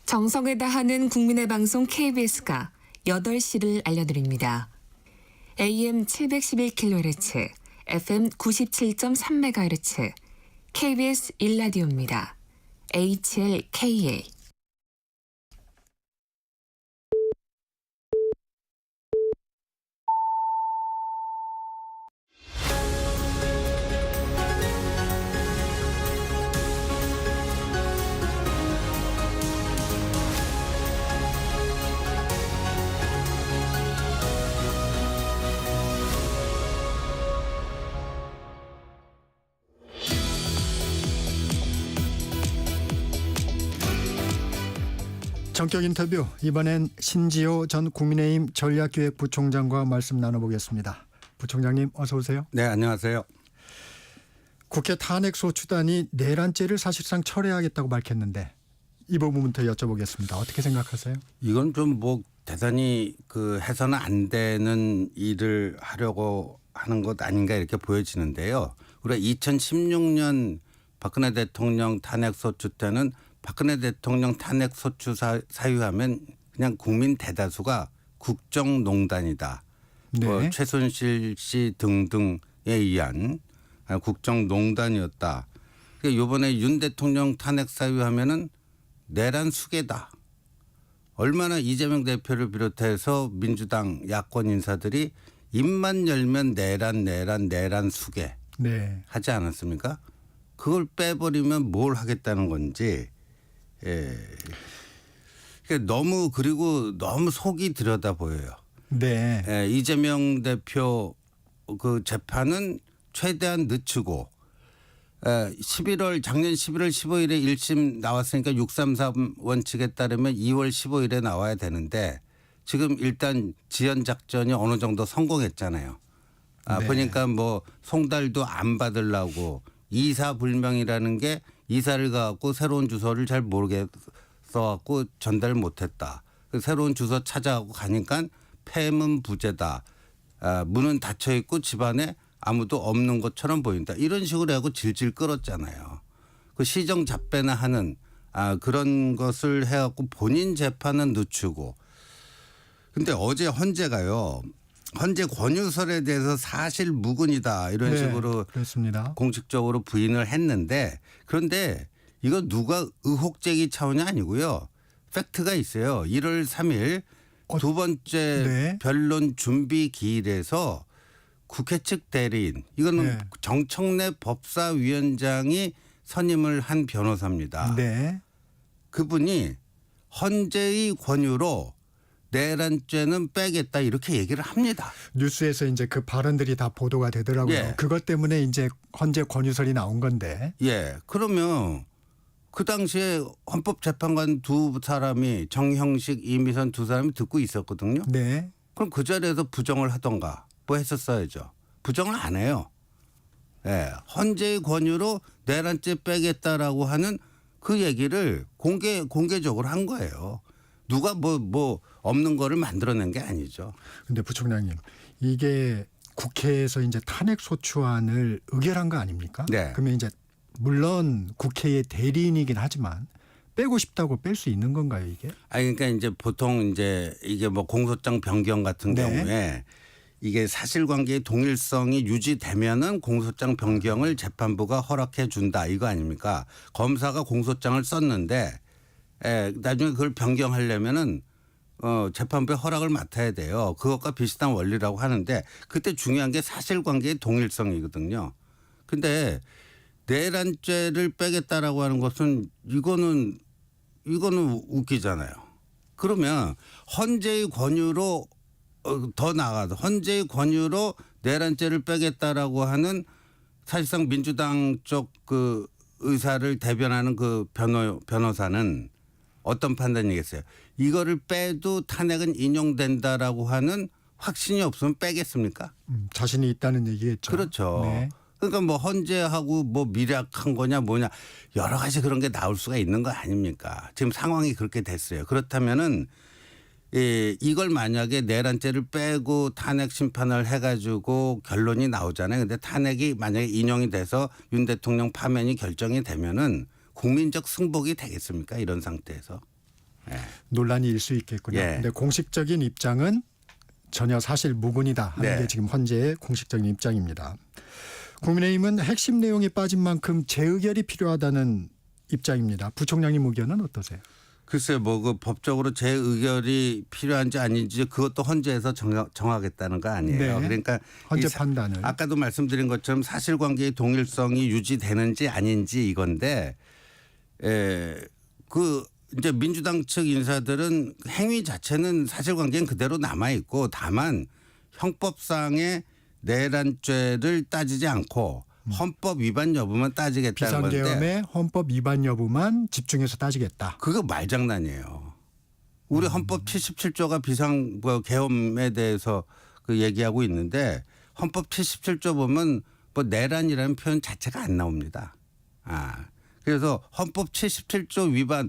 정성을 다하는 국민의 방송 KBS가 8시를 알려드립니다. AM 711kHz, FM 97.3MHz, KBS 1라디오입니다. HLKA. 전격 인터뷰, 이번엔 신지호 전 국민의힘 전략기획부총장과 말씀 나눠보겠습니다. 부총장님 어서 오세요. 네, 안녕하세요. 국회 탄핵소추단이 내란죄를 사실상 철회하겠다고 밝혔는데 이 부분부터 여쭤보겠습니다. 어떻게 생각하세요? 이건 좀 뭐 대단히 해서는 안 되는 일을 하려고 하는 것 아닌가 이렇게 보여지는데요. 우리가 2016년 박근혜 대통령 탄핵소추 때는 박근혜 대통령 탄핵소추 사유하면 그냥 국민 대다수가 국정농단이다. 네. 최순실 씨 등등에 의한 국정농단이었다. 이번에 윤 대통령 탄핵 사유하면은 내란 수괴다. 얼마나 이재명 대표를 비롯해서 민주당 야권 인사들이 입만 열면 내란 수괴 네. 하지 않았습니까? 그걸 빼버리면 뭘 하겠다는 건지. 그리고 너무 속이 들여다 보여요. 네. 이재명 대표 그 재판은 최대한 늦추고 작년 11월 15일에 1심 나왔으니까 633 원칙에 따르면 2월 15일에 나와야 되는데 지금 일단 지연 작전이 어느 정도 성공했잖아요. 네. 보니까 뭐 송달도 안 받으려고 이사불명이라는 게 이사를 가갖고 새로운 주소를 잘 모르게 써갖고 전달 못했다. 새로운 주소 찾아가고 가니까 폐문 부재다. 문은 닫혀 있고 집안에 아무도 없는 것처럼 보인다. 이런 식으로 하고 질질 끌었잖아요. 그 시정 잡배나 하는 그런 것을 해갖고 본인 재판은 늦추고. 근데 어제 헌재가요. 헌재 권유설에 대해서 사실 무근이다. 이런 네, 식으로 그렇습니다. 공식적으로 부인을 했는데 그런데 이거 누가 의혹 제기 차원이 아니고요. 팩트가 있어요. 1월 3일 두 번째 네. 변론 준비 기일에서 국회 측 대리인 이거는 네. 정청래 법사위원장이 선임을 한 변호사입니다. 네. 그분이 헌재의 권유로 내란죄는 빼겠다 이렇게 얘기를 합니다. 뉴스에서 이제 그 발언들이 다 보도가 되더라고요. 예. 그것 때문에 이제 헌재 권유설이 나온 건데. 예. 그러면 그 당시에 헌법재판관 두 사람이 정형식, 이미선 두 사람이 듣고 있었거든요. 네. 그럼 그 자리에서 부정을 하던가 뭐 했었어야죠. 부정을 안 해요. 예. 헌재의 권유로 내란죄 빼겠다라고 하는 그 얘기를 공개적으로 한 거예요. 누가 뭐 없는 거를 만들어낸 게 아니죠. 근데 부총장님, 이게 국회에서 이제 탄핵 소추안을 의결한 거 아닙니까? 네. 그러면 이제 물론 국회의 대리인이긴 하지만 빼고 싶다고 뺄 수 있는 건가요, 이게? 그러니까 이제 보통 이제 이게 뭐 공소장 변경 같은 네. 경우에 이게 사실관계의 동일성이 유지되면은 공소장 변경을 재판부가 허락해 준다 이거 아닙니까? 검사가 공소장을 썼는데 나중에 그걸 변경하려면은 재판부의 허락을 맡아야 돼요. 그것과 비슷한 원리라고 하는데 그때 중요한 게 사실관계의 동일성이거든요. 근데 내란죄를 빼겠다라고 하는 것은 이거는 웃기잖아요. 그러면 헌재의 권유로 더 나아가서 헌재의 권유로 내란죄를 빼겠다라고 하는 사실상 민주당 쪽 그 의사를 대변하는 그 변호사는 어떤 판단이겠어요? 이거를 빼도 탄핵은 인용된다라고 하는 확신이 없으면 빼겠습니까? 자신이 있다는 얘기겠죠. 그렇죠. 네. 그러니까 뭐 헌재하고 뭐 미략한 거냐 뭐냐 여러 가지 그런 게 나올 수가 있는 거 아닙니까? 지금 상황이 그렇게 됐어요. 그렇다면은 이걸 만약에 내란죄를 빼고 탄핵 심판을 해가지고 결론이 나오잖아요. 근데 탄핵이 만약에 인용이 돼서 윤 대통령 파면이 결정이 되면은 국민적 승복이 되겠습니까? 이런 상태에서. 예. 논란이 일 수 있겠군요. 예. 근데 공식적인 입장은 전혀 사실 무근이다 하는 네. 게 지금 헌재의 공식적인 입장입니다. 국민의힘은 핵심 내용이 빠진 만큼 재의결이 필요하다는 입장입니다. 부총장님 의견은 어떠세요? 글쎄요, 뭐 그 법적으로 재의결이 필요한지 아닌지 그것도 헌재에서 정하겠다는 거 아니에요. 네. 그러니까 헌재 이 판단을. 아까도 말씀드린 것처럼 사실관계의 동일성이 유지되는지 아닌지 이건데, 그 이제 민주당 측 인사들은 행위 자체는 사실관계는 그대로 남아 있고 다만 형법상의 내란죄를 따지지 않고 헌법 위반 여부만 따지겠다는 건데 비상계엄의 헌법 위반 여부만 집중해서 따지겠다. 그거 말장난이에요. 우리 헌법 77조가 비상 계엄에 대해서 그 얘기하고 있는데 헌법 77조 보면 뭐 내란이라는 표현 자체가 안 나옵니다. 그래서 헌법 77조 위반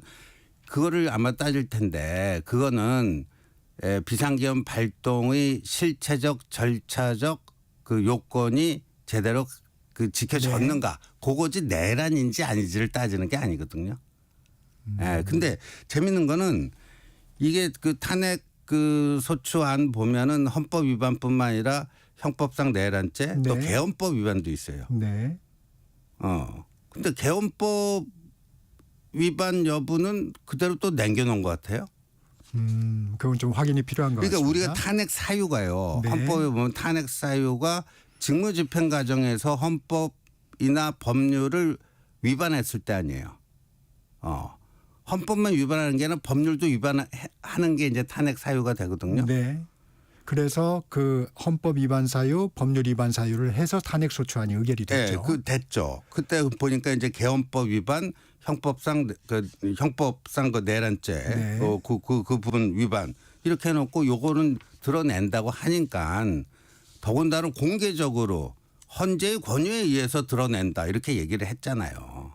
그거를 아마 따질 텐데 그거는 비상계엄 발동의 실체적 절차적 그 요건이 제대로 그 지켜졌는가 그거지 내란인지 아닌지를 따지는 게 아니거든요. 근데 재밌는 거는 이게 그 탄핵 그 소추안 보면은 헌법 위반뿐만 아니라 형법상 내란죄 또 네. 계엄법 위반도 있어요. 네. 근데 계엄법 위반 여부는 그대로 또 남겨놓은 것 같아요. 그건 좀 확인이 필요한 것 그러니까 같습니다. 우리가 탄핵 사유가요. 네. 헌법에 보면 탄핵 사유가 직무집행 과정에서 헌법이나 법률을 위반했을 때 아니에요. 헌법만 위반하는 게 아니라 법률도 위반하는 게 이제 탄핵 사유가 되거든요. 네. 그래서 그 헌법 위반 사유, 법률 위반 사유를 해서 탄핵 소추안이 의결이 됐죠. 네, 그 됐죠. 그때 보니까 이제 계엄법 위반, 형법상 그 내란죄, 네. 그 부분 위반 이렇게 해놓고 요거는 드러낸다고 하니까 더군다나 공개적으로 헌재의 권유에 의해서 드러낸다 이렇게 얘기를 했잖아요.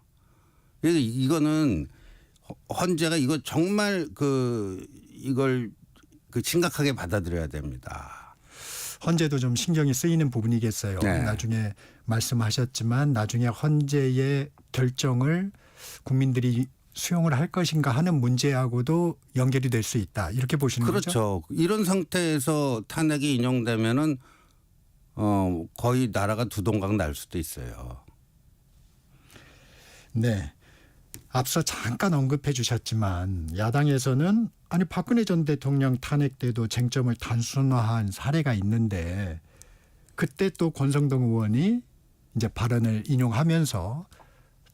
이거는 헌재가 이거 정말 이걸 심각하게 받아들여야 됩니다. 헌재도 좀 신경이 쓰이는 부분이겠어요. 네. 나중에 말씀하셨지만 나중에 헌재의 결정을 국민들이 수용을 할 것인가 하는 문제하고도 연결이 될 수 있다. 이렇게 보시는 거죠? 그렇죠. 이런 상태에서 탄핵이 인용되면은 거의 나라가 두동강 날 수도 있어요. 네. 앞서 잠깐 언급해 주셨지만 야당에서는 아니 박근혜 전 대통령 탄핵 때도 쟁점을 단순화한 사례가 있는데 그때 또 권성동 의원이 이제 발언을 인용하면서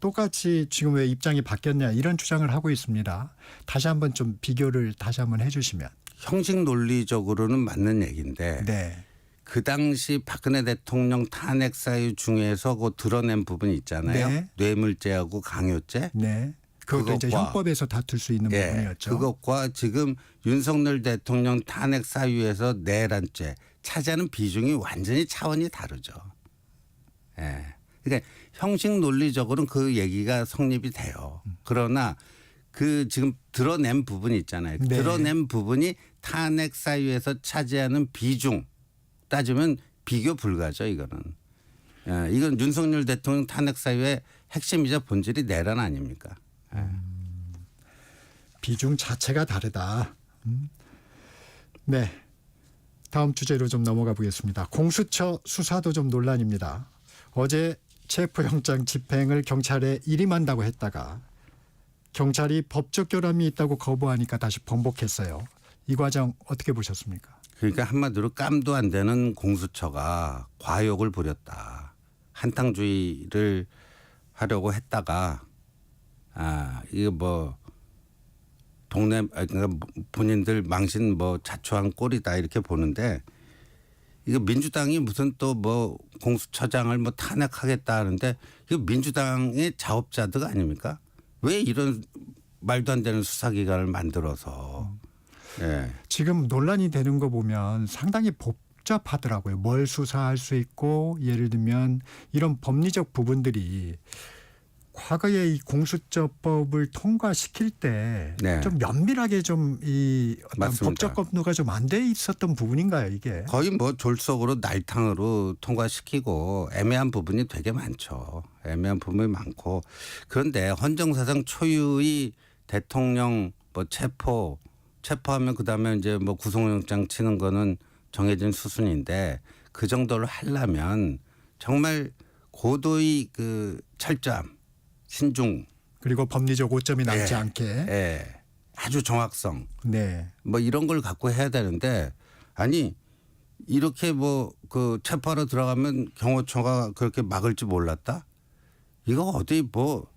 똑같이 지금 왜 입장이 바뀌었냐 이런 주장을 하고 있습니다. 다시 한번 좀 비교를 다시 한번 해 주시면. 형식 논리적으로는 맞는 얘기인데 네. 그 당시 박근혜 대통령 탄핵 사유 중에서 그 드러낸 부분이 있잖아요. 네. 뇌물죄하고 강요죄. 네. 그것도 이제 그것과 헌법에서 다툴 수 있는 부분이었죠. 그것과 지금 윤석열 대통령 탄핵 사유에서 내란죄 차지하는 비중이 완전히 차원이 다르죠. 예. 그러니까 형식 논리적으로는 그 얘기가 성립이 돼요. 그러나 그 지금 드러낸 부분이 있잖아요. 네. 드러낸 부분이 탄핵 사유에서 차지하는 비중 따지면 비교 불가죠. 이거는. 예. 이건 윤석열 대통령 탄핵 사유의 핵심이자 본질이 내란 아닙니까? 비중 자체가 다르다. 네. 다음 주제로 좀 넘어가 보겠습니다. 공수처 수사도 좀 논란입니다. 어제 체포영장 집행을 경찰에 일임한다고 했다가 경찰이 법적 결함이 있다고 거부하니까 다시 번복했어요. 이 과정 어떻게 보셨습니까? 그러니까 한마디로 깜도 안 되는 공수처가 과욕을 부렸다. 한탕주의를 하려고 했다가 이거 뭐 동네 그러니까 본인들 망신 뭐 자초한 꼴이다 이렇게 보는데 이거 민주당이 무슨 또 뭐 공수처장을 뭐 탄핵하겠다 하는데 이거 민주당의 자업자득 아닙니까? 왜 이런 말도 안 되는 수사기관을 만들어서 예. 지금 논란이 되는 거 보면 상당히 복잡하더라고요. 뭘 수사할 수 있고 예를 들면 이런 법리적 부분들이 과거에 이 공수처법을 통과시킬 때 좀 네. 면밀하게 좀 이 어떤 맞습니다. 법적 검토가 좀 안 돼 있었던 부분인가요, 이게? 거의 뭐 졸속으로 날탕으로 통과시키고 애매한 부분이 되게 많죠. 애매한 부분이 많고 그런데 헌정사상 초유의 대통령 뭐 체포하면 그다음에 이제 뭐 구속영장 치는 거는 정해진 수순인데 그 정도를 하려면 정말 고도의 그 철저함, 신중, 그리고 법리적 오점이 남지 예. 않게. 예. 아주 정확성 네. 뭐 이런 걸 갖고 해야 되는데 아니 이렇게 뭐 그 체포하러 들어가면 경호처가 그렇게 막을 줄 몰랐다? 이거 어디 뭐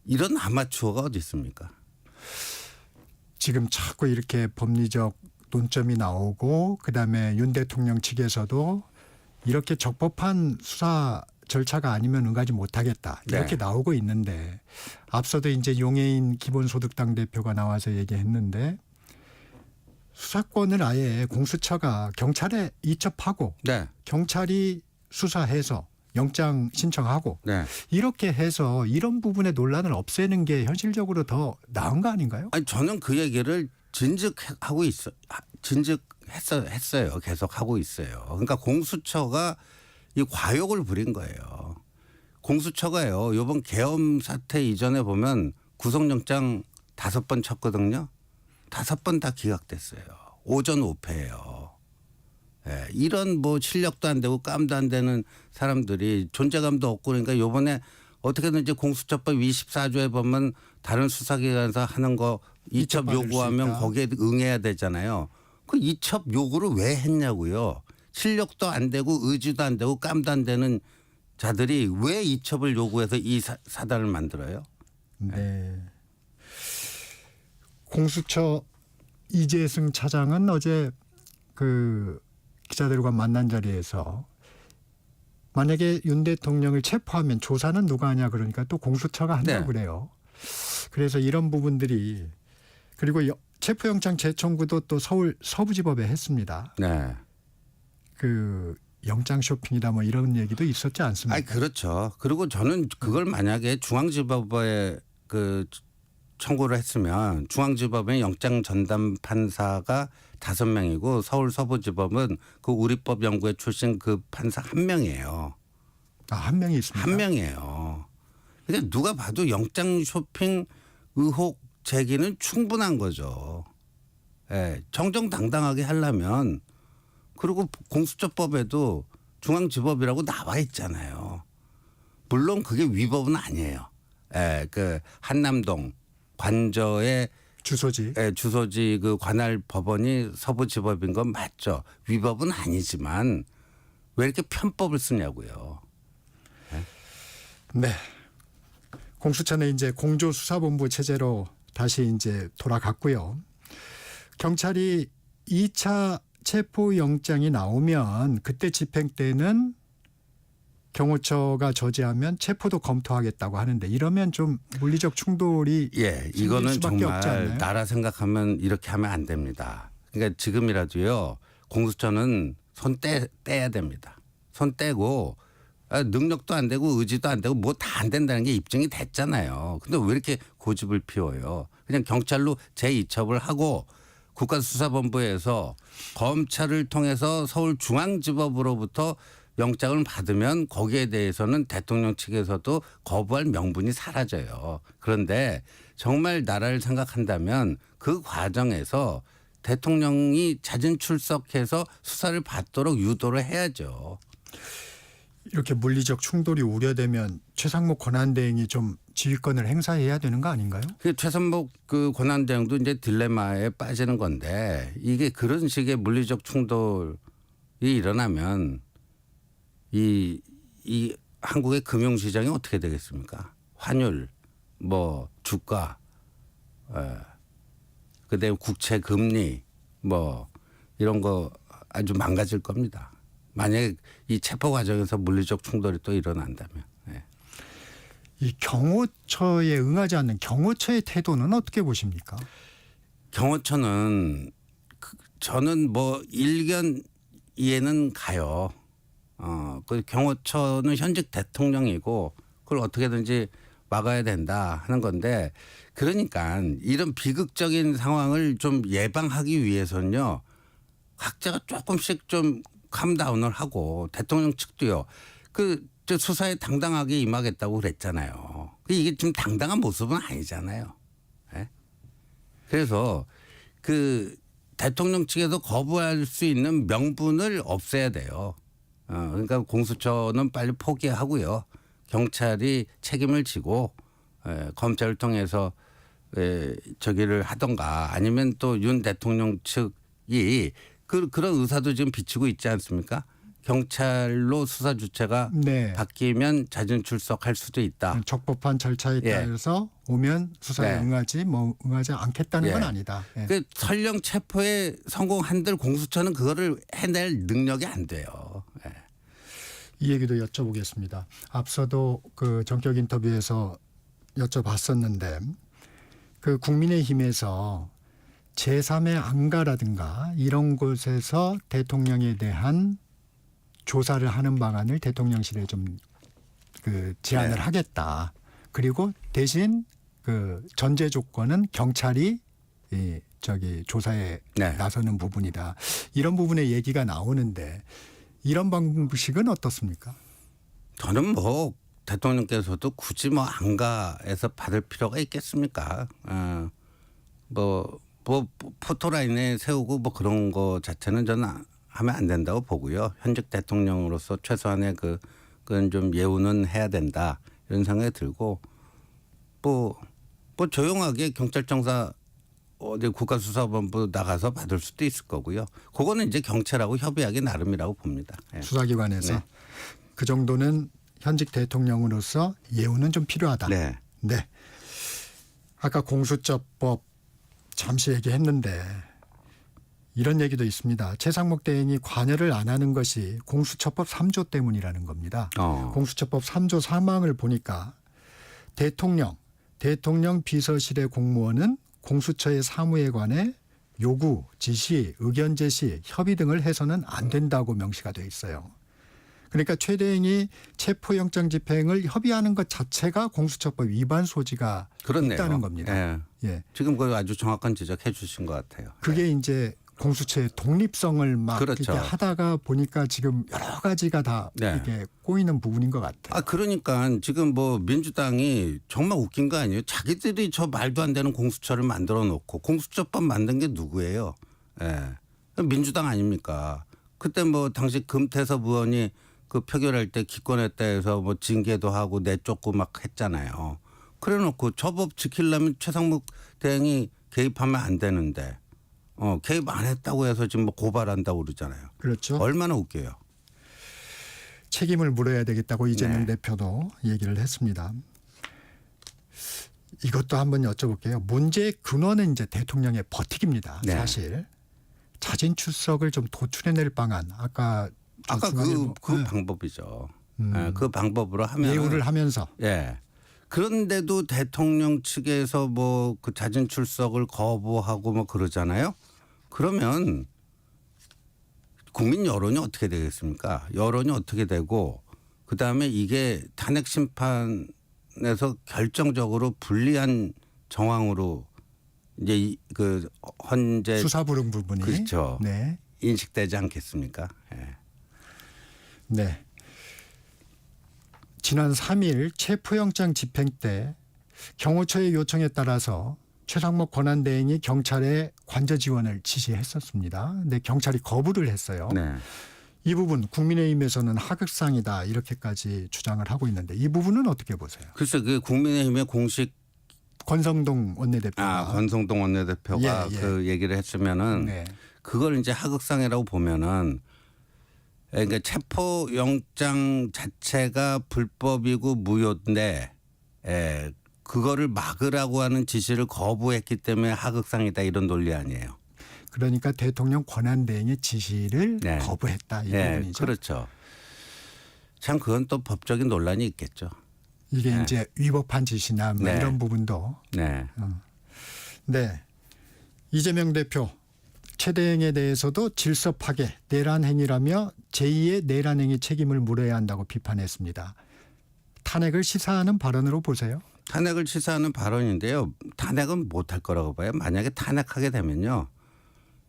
이런 아마추어가 어디 있습니까? 지금 자꾸 이렇게 법리적 논점이 나오고 그다음에 윤 대통령 측에서도 이렇게 적법한 수사 절차가 아니면 응하지 못하겠다 이렇게 네. 나오고 있는데 앞서도 이제 용해인 기본소득당 대표가 나와서 얘기했는데 수사권을 아예 공수처가 경찰에 이첩하고 네. 경찰이 수사해서 영장 신청하고 네. 이렇게 해서 이런 부분의 논란을 없애는 게 현실적으로 더 나은 거 아닌가요? 아니 저는 그 얘기를 했어요. 계속 하고 있어요. 그러니까 공수처가 이 과욕을 부린 거예요. 공수처가요. 이번 계엄 사태 이전에 보면 구속영장 5번 쳤거든요. 5번 다 기각됐어요. 오전 오패예요. 예, 이런 뭐 실력도 안 되고 깜도 안 되는 사람들이 존재감도 없고 그러니까 요번에 어떻게든 이제 공수처법 24조에 보면 다른 수사기관에서 하는 거 이첩 이첩받을 수 요구하면 있다. 거기에 응해야 되잖아요. 그 이첩 요구를 왜 했냐고요. 실력도 안 되고 의지도 안 되고 깜도 안 되는 자들이 왜 이첩을 요구해서 이 사단을 만들어요? 네. 공수처 이재승 차장은 어제 그 기자들과 만난 자리에서 만약에 윤 대통령을 체포하면 조사는 누가 하냐 그러니까 또 공수처가 한다고 네. 그래요. 그래서 이런 부분들이 그리고 체포영장 재청구도 또 서울 서부지법에 했습니다. 네. 그 영장 쇼핑이다 뭐 이런 얘기도 있었지 않습니까? 아니 그렇죠. 그리고 저는 그걸 만약에 중앙지법에 그 청구를 했으면 중앙지법의 영장 전담 판사가 5명이고 서울 서부지법은 그 우리법 연구회 출신 그 판사 1명이에요. 아, 한 명이 있습니다. 1명이에요. 그러니까 누가 봐도 영장 쇼핑 의혹 제기는 충분한 거죠. 예, 정정당당하게 하려면 그리고 공수처법에도 중앙지법이라고 나와 있잖아요. 물론 그게 위법은 아니에요. 예, 그 한남동 관저의 주소지. 주소지 그 관할 법원이 서부지법인 건 맞죠. 위법은 아니지만 왜 이렇게 편법을 쓰냐고요. 네. 공수처는 이제 공조수사본부 체제로 다시 이제 돌아갔고요. 경찰이 2차 체포영장이 나오면 그때 집행 때는 경호처가 저지하면 체포도 검토하겠다고 하는데 이러면 좀 물리적 충돌이 예, 생길 이거는 수밖에 없지 정말 않나요? 나라 생각하면 이렇게 하면 안 됩니다. 그러니까 지금이라도요. 공수처는 손 떼야 됩니다. 손 떼고 능력도 안 되고 의지도 안 되고 뭐 다 안 된다는 게 입증이 됐잖아요. 근데 왜 이렇게 고집을 피워요? 그냥 경찰로 재이첩을 하고 국가수사본부에서 검찰을 통해서 서울중앙지법으로부터 영장을 받으면 거기에 대해서는 대통령 측에서도 거부할 명분이 사라져요. 그런데 정말 나라를 생각한다면 그 과정에서 대통령이 자진 출석해서 수사를 받도록 유도를 해야죠. 이렇게 물리적 충돌이 우려되면 최상목 권한대행이 좀 지휘권을 행사해야 되는 거 아닌가요? 그 최선목 그 권한대행도 이제 딜레마에 빠지는 건데 이게 그런 식의 물리적 충돌이 일어나면 이 한국의 금융시장이 어떻게 되겠습니까? 환율, 뭐 주가, 그다음에 국채 금리, 뭐 이런 거 아주 망가질 겁니다. 만약에 이 체포 과정에서 물리적 충돌이 또 일어난다면. 네. 이 경호처에 응하지 않는 경호처의 태도는 어떻게 보십니까? 경호처는 저는 뭐 일견 이해는 가요. 그 경호처는 현직 대통령이고 그걸 어떻게든지 막아야 된다 하는 건데, 그러니까 이런 비극적인 상황을 좀 예방하기 위해서는요, 각자가 조금씩 좀 캄다운을 하고, 대통령 측도요, 저 수사에 당당하게 임하겠다고 그랬잖아요. 이게 지금 당당한 모습은 아니잖아요. 네? 그래서 그 대통령 측에서 거부할 수 있는 명분을 없애야 돼요. 그러니까 공수처는 빨리 포기하고요. 경찰이 책임을 지고 검찰을 통해서 저기를 하던가, 아니면 또 윤 대통령 측이 그런 의사도 지금 비치고 있지 않습니까? 경찰로 수사 주체가 네. 바뀌면 자진 출석할 수도 있다. 적법한 절차에 예. 따라서 오면 수사에 네. 응하지 않겠다는 예. 건 아니다. 예. 그 설령 체포에 성공한들 공수처는 그거를 해낼 능력이 안 돼요. 예. 이 얘기도 여쭤보겠습니다. 앞서도 그 전격 인터뷰에서 여쭤봤었는데, 그 국민의힘에서 제3의 안가라든가 이런 곳에서 대통령에 대한 조사를 하는 방안을 대통령실에 좀 그 제안을 네. 하겠다. 그리고 대신 그 전제 조건은 경찰이 조사에 네. 나서는 부분이다. 이런 부분의 얘기가 나오는데, 이런 방식은 어떻습니까? 저는 뭐 대통령께서도 굳이 뭐 안가에서 받을 필요가 있겠습니까? 뭐 포토라인에 세우고 뭐 그런 거 자체는 저는 하면 안 된다고 보고요. 현직 대통령으로서 최소한의 그건 좀 예우는 해야 된다, 이런 생각이 들고, 뭐 조용하게 경찰청사 어디 국가수사본부 나가서 받을 수도 있을 거고요. 그거는 이제 경찰하고 협의하기 나름이라고 봅니다. 예. 수사기관에서 네. 그 정도는 현직 대통령으로서 예우는 좀 필요하다. 네. 네. 아까 공수처법 잠시 얘기했는데 이런 얘기도 있습니다. 최상목 대행이 관여를 안 하는 것이 공수처법 3조 때문이라는 겁니다. 공수처법 3조 3항을 보니까 대통령 비서실의 공무원은 공수처의 사무에 관해 요구, 지시, 의견 제시, 협의 등을 해서는 안 된다고 명시가 돼 있어요. 그러니까 최 대행이 체포영장 집행을 협의하는 것 자체가 공수처법 위반 소지가 그렇네요. 있다는 겁니다. 예. 예. 지금 그 아주 정확한 지적해 주신 것 같아요. 그게 이제 공수처의 독립성을 막 그렇죠. 이렇게 하다가 보니까 지금 여러 가지가 다 네. 이렇게 꼬이는 부분인 것 같아요. 그러니까 지금 뭐 민주당이 정말 웃긴 거 아니에요? 자기들이 저 말도 안 되는 공수처를 만들어 놓고, 공수처법 만든 게 누구예요? 예. 민주당 아닙니까? 그때 뭐 당시 금태섭 의원이 그 표결할 때 기권했다 해서 뭐 징계도 하고 내쫓고 막 했잖아요. 그래 놓고 저 법 지키려면 최상목 대행이 개입하면 안 되는데, 개입 안 했다고 해서 지금 뭐 고발한다고 그러잖아요. 그렇죠. 얼마나 웃겨요. 책임을 물어야 되겠다고 이재명 네. 대표도 얘기를 했습니다. 이것도 한번 여쭤볼게요. 문제의 근원은 이제 대통령의 버티기입니다. 네. 사실 자진 출석을 좀 도출해낼 방안. 아까 그 방법이죠. 예, 그 방법으로 하면 예우를 하면서 예. 그런데도 대통령 측에서 뭐 그 자진 출석을 거부하고 뭐 그러잖아요. 그러면 국민 여론이 어떻게 되겠습니까? 여론이 어떻게 되고, 그다음에 이게 탄핵 심판에서 결정적으로 불리한 정황으로 이제 그 헌재 수사 불응 부분이 그렇죠. 네. 인식되지 않겠습니까? 예. 네. 지난 3일 체포영장 집행 때 경호처의 요청에 따라서 최상목 권한대행이 경찰에 관저 지원을 지시했었습니다. 근데 경찰이 거부를 했어요. 네. 이 부분 국민의힘에서는 하극상이다 이렇게까지 주장을 하고 있는데, 이 부분은 어떻게 보세요? 글쎄 그 국민의힘의 공식 권성동 원내대표가 권성동 원내대표가 예, 예. 그 얘기를 했으면은 네. 그걸 이제 하극상이라고 보면은, 그러니까 체포영장 자체가 불법이고 무효인데 그거를 막으라고 하는 지시를 거부했기 때문에 하극상이다, 이런 논리 아니에요. 그러니까 대통령 권한대행의 지시를 네. 거부했다 이 네, 부분이죠. 그렇죠. 참 그건 또 법적인 논란이 있겠죠. 이게 네. 이제 위법한 짓이나 뭐 네. 이런 부분도. 네. 네. 이재명 대표 최대행에 대해서도 질서 파괴, 내란 행위라며 제2의 내란 행위 책임을 물어야 한다고 비판했습니다. 탄핵을 시사하는 발언으로 보세요. 탄핵을 시사하는 발언인데요. 탄핵은 못할 거라고 봐요. 만약에 탄핵하게 되면요.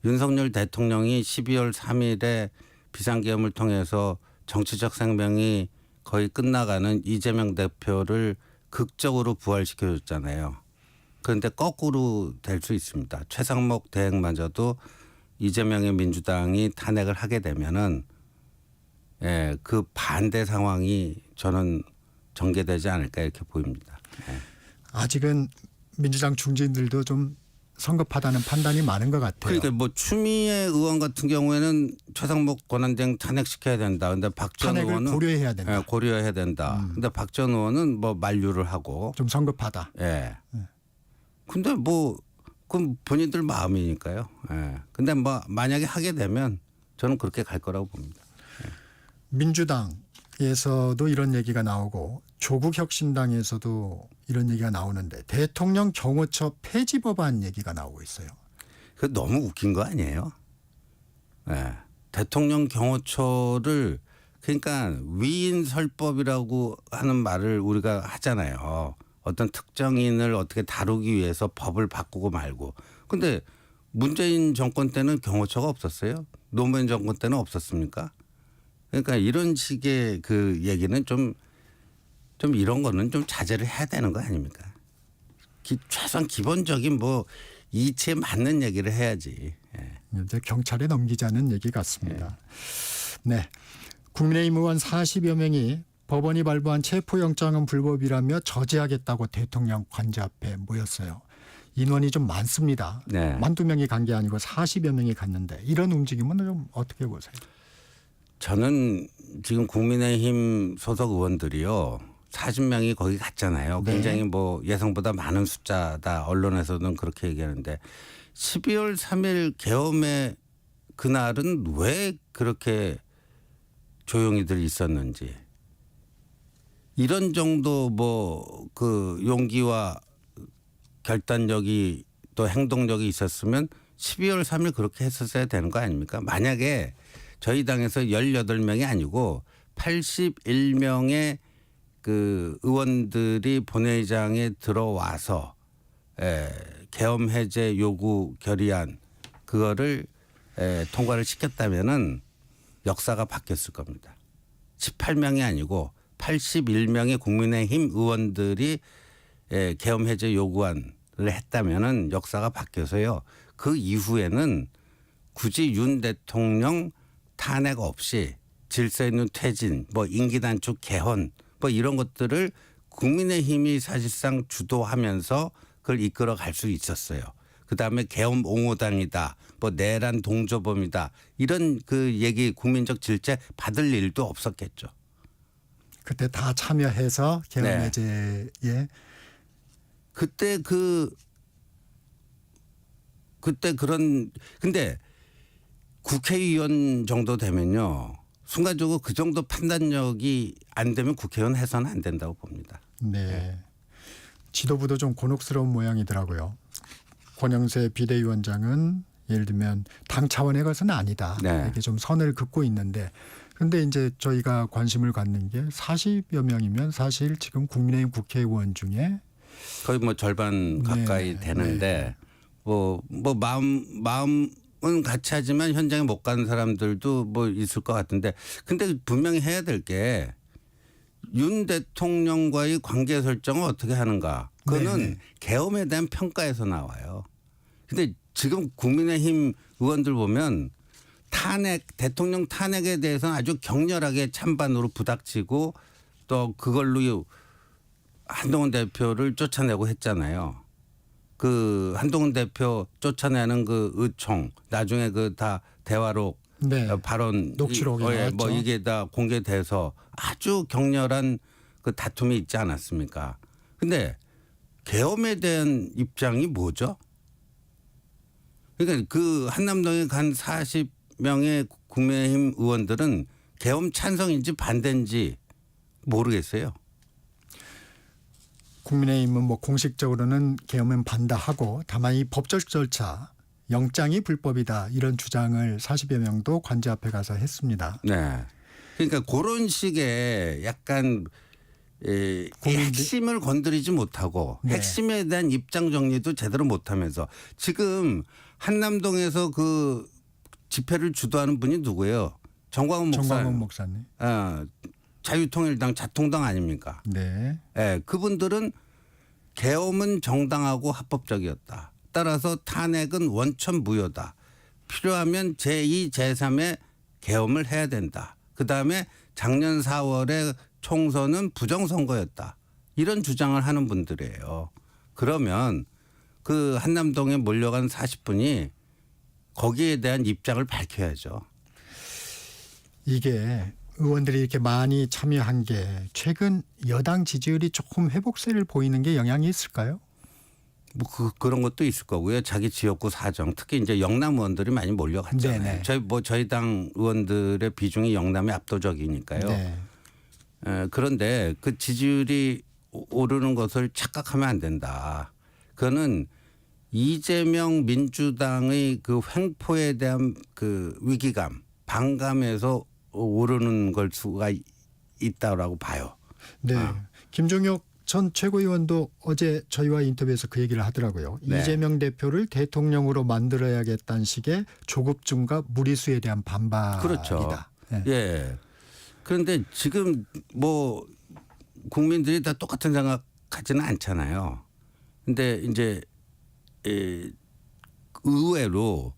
윤석열 대통령이 12월 3일에 비상계엄을 통해서 정치적 생명이 거의 끝나가는 이재명 대표를 극적으로 부활시켜줬잖아요. 그런데 거꾸로 될 수 있습니다. 최상목 대행마저도 이재명의 민주당이 탄핵을 하게 되면은 그 반대 상황이 저는 전개되지 않을까 이렇게 보입니다. 아직은 민주당 중진들도 좀 성급하다는 판단이 많은 것 같아요. 그러니까 뭐 추미애 의원 같은 경우에는 최상목 권한대행 탄핵시켜야 된다. 근데 박 전 탄핵을 의원은 고려해야 된다. 고려해야 된다. 근데 박 전 의원은 뭐 만류를 하고. 좀 성급하다. 예. 근데 뭐 그건 본인들 마음이니까요. 예. 근데 뭐 만약에 하게 되면 저는 그렇게 갈 거라고 봅니다. 민주당에서도 이런 얘기가 나오고 조국혁신당에서도 이런 얘기가 나오는데 대통령 경호처 폐지 법안 얘기가 나오고 있어요. 그 너무 웃긴 거 아니에요? 예. 대통령 경호처를 그러니까 위인설법이라고 하는 말을 우리가 하잖아요. 어떤 특정인을 어떻게 다루기 위해서 법을 바꾸고 말고. 근데 문재인 정권 때는 경호처가 없었어요? 노무현 정권 때는 없었습니까? 그러니까 이런 식의 그 얘기는 좀 이런 거는 좀 자제를 해야 되는 거 아닙니까? 최소한 기본적인 뭐 이치에 맞는 얘기를 해야지. 예. 이제 경찰에 넘기자는 얘기 같습니다. 네. 국민의힘 의원 40여 명이 법원이 발부한 체포영장은 불법이라며 저지하겠다고 대통령 관저 앞에 모였어요. 인원이 좀 많습니다. 네. 12명이 간 게 아니고 40여 명이 갔는데 이런 움직임은 좀 어떻게 보세요? 저는 지금 국민의힘 소속 의원들이요. 40명이 거기 갔잖아요. 네. 굉장히 뭐 예상보다 많은 숫자다. 언론에서는 그렇게 얘기하는데 12월 3일 계엄의 그날은 왜 그렇게 조용히들 있었는지 이런 정도 뭐 그 용기와 결단력이 또 행동력이 있었으면 12월 3일 그렇게 했었어야 되는 거 아닙니까? 만약에 저희 당에서 18명이 아니고 81명의 그 의원들이 본회의장에 들어와서 계엄 해제 요구 결의안 그거를 통과를 시켰다면은 역사가 바뀌었을 겁니다. 18명이 아니고 81명의 국민의힘 의원들이 계엄 해제 요구안을 했다면은 역사가 바뀌어서요. 그 이후에는 굳이 윤 대통령 탄핵 없이 질서 있는 퇴진, 뭐 임기 단축 개헌, 뭐 이런 것들을 국민의힘이 사실상 주도하면서 그걸 이끌어 갈 수 있었어요. 그다음에 계엄 옹호당이다, 뭐 내란 동조범이다 이런 그 얘기 국민적 질책 받을 일도 없었겠죠. 그때 다 참여해서 계엄 네. 해제에 그때 그런 근데 국회의원 정도 되면요. 순간적으로 그 정도 판단력이 안 되면 국회의원 해서는 안 된다고 봅니다. 네. 지도부도 좀 곤혹스러운 모양이더라고요. 권영세 비대위원장은 예를 들면 당 차원의 것은 아니다. 네. 이렇게 좀 선을 긋고 있는데 그런데 이제 저희가 관심을 갖는 게 40여 명이면 사실 지금 국민의힘 국회의원 중에 거의 뭐 절반 가까이 네, 되는데 뭐 마음은 같이 하지만 현장에 못 가는 사람들도 뭐 있을 것 같은데 근데 분명히 해야 될 게 윤 대통령과의 관계 설정을 어떻게 하는가 그거는 네. 계엄에 대한 평가에서 나와요. 근데 지금 국민의힘 의원들 보면 대통령 탄핵에 대해서는 아주 격렬하게 찬반으로 부닥치고 또 그걸로 한동훈 대표를 쫓아내고 했잖아요. 그 한동훈 대표 쫓아내는 그 의총 나중에 그 다 대화록 네. 발언 녹취록이 뭐 나왔죠. 이게 다 공개돼서 아주 격렬한 그 다툼이 있지 않았습니까? 근데 계엄에 대한 입장이 뭐죠? 그러니까 그 한남동에 간 40명의 국민의힘 의원들은 계엄 찬성인지 반대인지 모르겠어요. 국민의힘은 뭐 공식적으로는 계엄은 반대하고 다만 이 법적 절차 영장이 불법이다 이런 주장을 40여 명도 관제 앞에 가서 했습니다. 네. 그러니까 그런 식의 약간 핵심을 건드리지 못하고 네. 핵심에 대한 입장 정리도 제대로 못하면서 지금 한남동에서 그 집회를 주도하는 분이 누구예요? 정광훈 목사. 정광훈 목사님. 자유통일당 자통당 아닙니까? 네. 네, 그분들은 계엄은 정당하고 합법적이었다. 따라서 탄핵은 원천무효다. 필요하면 제2, 제3의 계엄을 해야 된다. 그다음에 작년 4월에 총선은 부정선거였다. 이런 주장을 하는 분들이에요. 그러면 그 한남동에 몰려간 40분이 거기에 대한 입장을 밝혀야죠. 이게 의원들이 이렇게 많이 참여한 게 최근 여당 지지율이 조금 회복세를 보이는 게 영향이 있을까요? 뭐 그런 것도 있을 거고요. 자기 지역구 사정, 특히 이제 영남 의원들이 많이 몰려갔잖아요. 네네. 저희 당 의원들의 비중이 영남이 압도적이니까요. 네. 그런데 그 지지율이 오르는 것을 착각하면 안 된다. 그거는 이재명 민주당의 그 횡포에 대한 그 위기감, 반감에서 오르는 걸 수가 있다라고 봐요. 네. 김종혁 전 최고위원도 어제 저희와 인터뷰에서 그 얘기를 하더라고요. 네. 이재명 대표를 대통령으로 만들어야겠다는 식의 조급증과 무리수에 대한 반발이다. 그렇죠. 네. 예. 그런데 지금 뭐 국민들이 다 똑같은 생각하지는 않잖아요. 근데 이제 의외로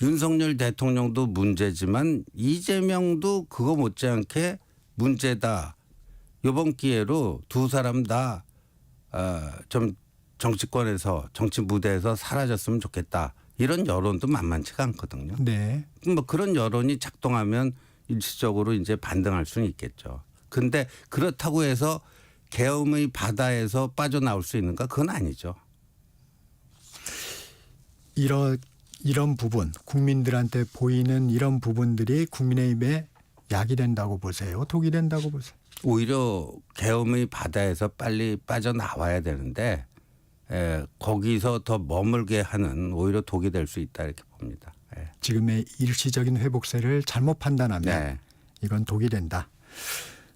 윤석열 대통령도 문제지만 이재명도 그거 못지않게 문제다. 이번 기회로 두 사람 다 좀 정치권에서 정치 무대에서 사라졌으면 좋겠다. 이런 여론도 만만치가 않거든요. 네. 뭐 그런 여론이 작동하면 일시적으로 이제 반등할 수는 있겠죠. 근데 그렇다고 해서 계엄의 바다에서 빠져나올 수 있는가? 그건 아니죠. 이런 부분, 국민들한테 보이는 이런 부분들이 국민의힘에 약이 된다고 보세요? 독이 된다고 보세요? 오히려 계엄의 바다에서 빨리 빠져나와야 되는데 거기서 더 머물게 하는 오히려 독이 될 수 있다 이렇게 봅니다. 지금의 일시적인 회복세를 잘못 판단하면 네. 이건 독이 된다.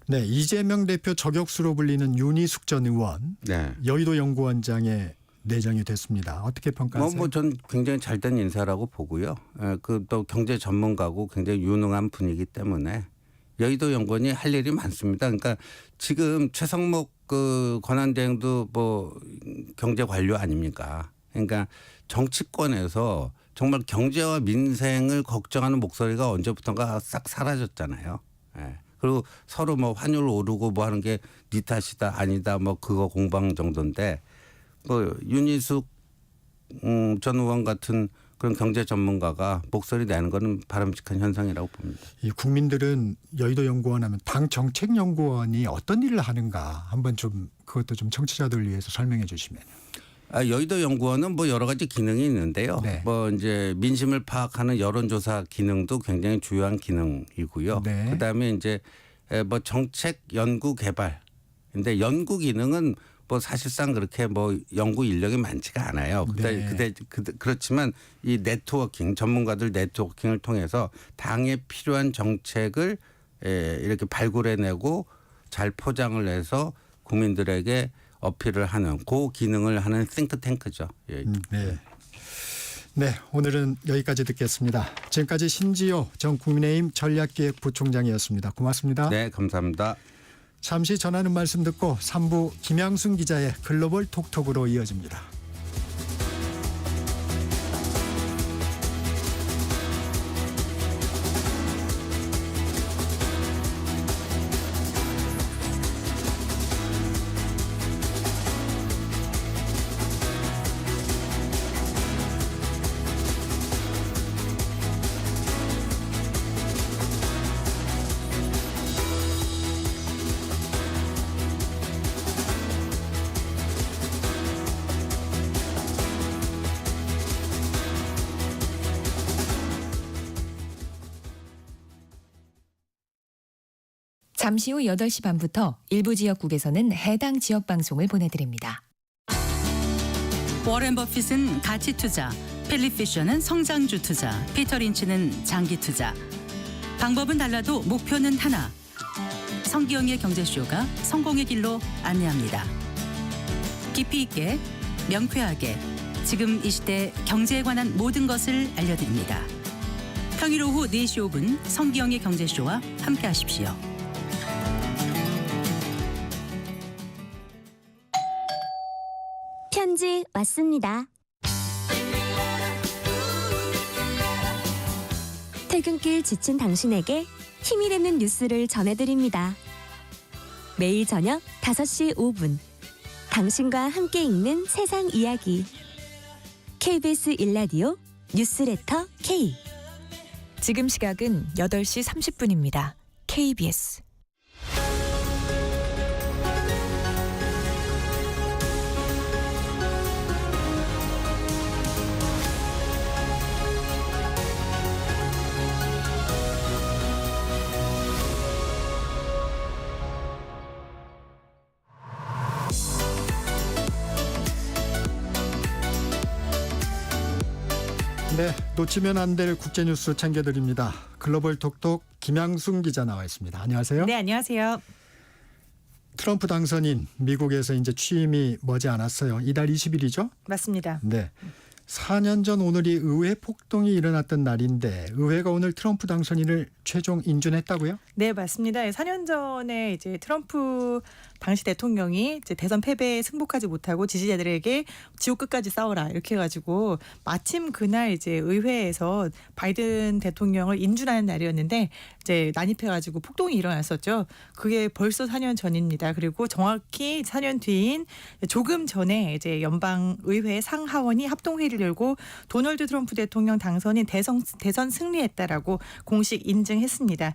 네, 이재명 대표 저격수로 불리는 윤희숙 전 의원 네. 여의도 연구원장에 내정이 됐습니다. 어떻게 평가하세요? 전 굉장히 잘된 인사라고 보고요. 그 또 경제 전문가고 굉장히 유능한 분이기 때문에 여의도 연구원이 할 일이 많습니다. 그러니까 지금 최성목 그 권한대행도 뭐 경제 관료 아닙니까? 그러니까 정치권에서 정말 경제와 민생을 걱정하는 목소리가 언제부턴가 싹 사라졌잖아요. 예. 그리고 서로 뭐 환율 오르고 뭐 하는 게 네 탓이다 아니다 뭐 그거 공방 정도인데 뭐 윤희숙 전 의원 같은 그런 경제 전문가가 목소리 내는 거는 바람직한 현상이라고 봅니다. 이 국민들은 여의도 연구원 하면 당 정책 연구원이 어떤 일을 하는가 한번 좀 그것도 좀 청취자들을 위해서 설명해 주시면. 여의도 연구원은 뭐 여러 가지 기능이 있는데요. 네. 뭐 이제 민심을 파악하는 여론조사 기능도 굉장히 주요한 기능이고요. 네. 그다음에 이제 뭐 정책 연구 개발. 근데 연구 기능은 뭐 사실상 그렇게 뭐 연구 인력이 많지가 않아요. 그렇지만 이 네트워킹 전문가들 네트워킹을 통해서 당에 필요한 정책을 이렇게 발굴해내고 잘 포장을 해서 국민들에게 어필을 하는 그 기능을 하는 싱크탱크죠. 예. 네. 네, 오늘은 여기까지 듣겠습니다. 지금까지 신지호 전 국민의힘 전략기획부총장이었습니다. 고맙습니다. 네, 감사합니다. 잠시 전하는 말씀 듣고 3부 김양순 기자의 글로벌 톡톡으로 이어집니다. 잠시 후 8시 반부터 일부 지역국에서는 해당 지역 방송을 보내드립니다. 워렌 버핏은 가치 투자, 필립 피셔는 성장주 투자, 피터 린치는 장기 투자. 방법은 달라도 목표는 하나. 성기영의 경제쇼가 성공의 길로 안내합니다. 깊이 있게, 명쾌하게, 지금 이 시대 경제에 관한 모든 것을 알려드립니다. 평일 오후 4시 5분 성기영의 경제쇼와 함께하십시오. 편지 왔습니다. 퇴근길 지친 당신에게 힘이 되는 뉴스를 전해드립니다. 매일 저녁 5시 5분 당신과 함께 읽는 세상 이야기 KBS 1라디오 뉴스레터 K. 지금 시각은 8시 30분입니다. KBS. 네, 놓치면 안 될 국제뉴스 챙겨드립니다. 글로벌 톡톡 김양순 기자 나와 있습니다. 안녕하세요. 네, 안녕하세요. 트럼프 당선인 미국에서 이제 취임이 머지 않았어요. 이달 20일이죠? 맞습니다. 네. 4년 전 오늘이 의회 폭동이 일어났던 날인데 의회가 오늘 트럼프 당선인을 최종 인준했다고요? 네, 맞습니다. 4년 전에 이제 트럼프 당시 대통령이 이제 대선 패배에 승복하지 못하고 지지자들에게 지옥 끝까지 싸워라 이렇게 해가지고 마침 그날 이제 의회에서 바이든 대통령을 인준하는 날이었는데 이제 난입해가지고 폭동이 일어났었죠. 그게 벌써 4년 전입니다. 그리고 정확히 4년 뒤인 조금 전에 이제 연방 의회 상하원이 합동회의를 열고 도널드 트럼프 대통령 당선인 대선 승리했다라고 공식 인증했습니다.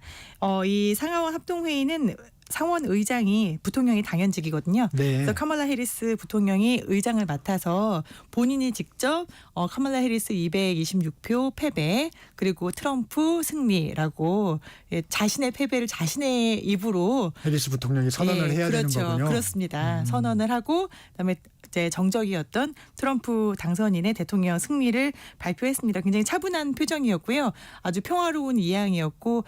이 상하원 합동회의는 상원 의장이 부통령이 당연직이거든요. 네. 그래서 카말라 해리스 부통령이 의장을 맡아서 본인이 직접 카말라 해리스 226표 패배 그리고 트럼프 승리라고 자신의 패배를 자신의 입으로 해리스 부통령이 선언을 해야 그렇죠. 되는 거군요. 그렇습니다. 선언을 하고 그다음에 이제 정적이었던 트럼프 당선인의 대통령 승리를 발표했습니다. 굉장히 차분한 표정이었고요. 아주 평화로운 이양이었고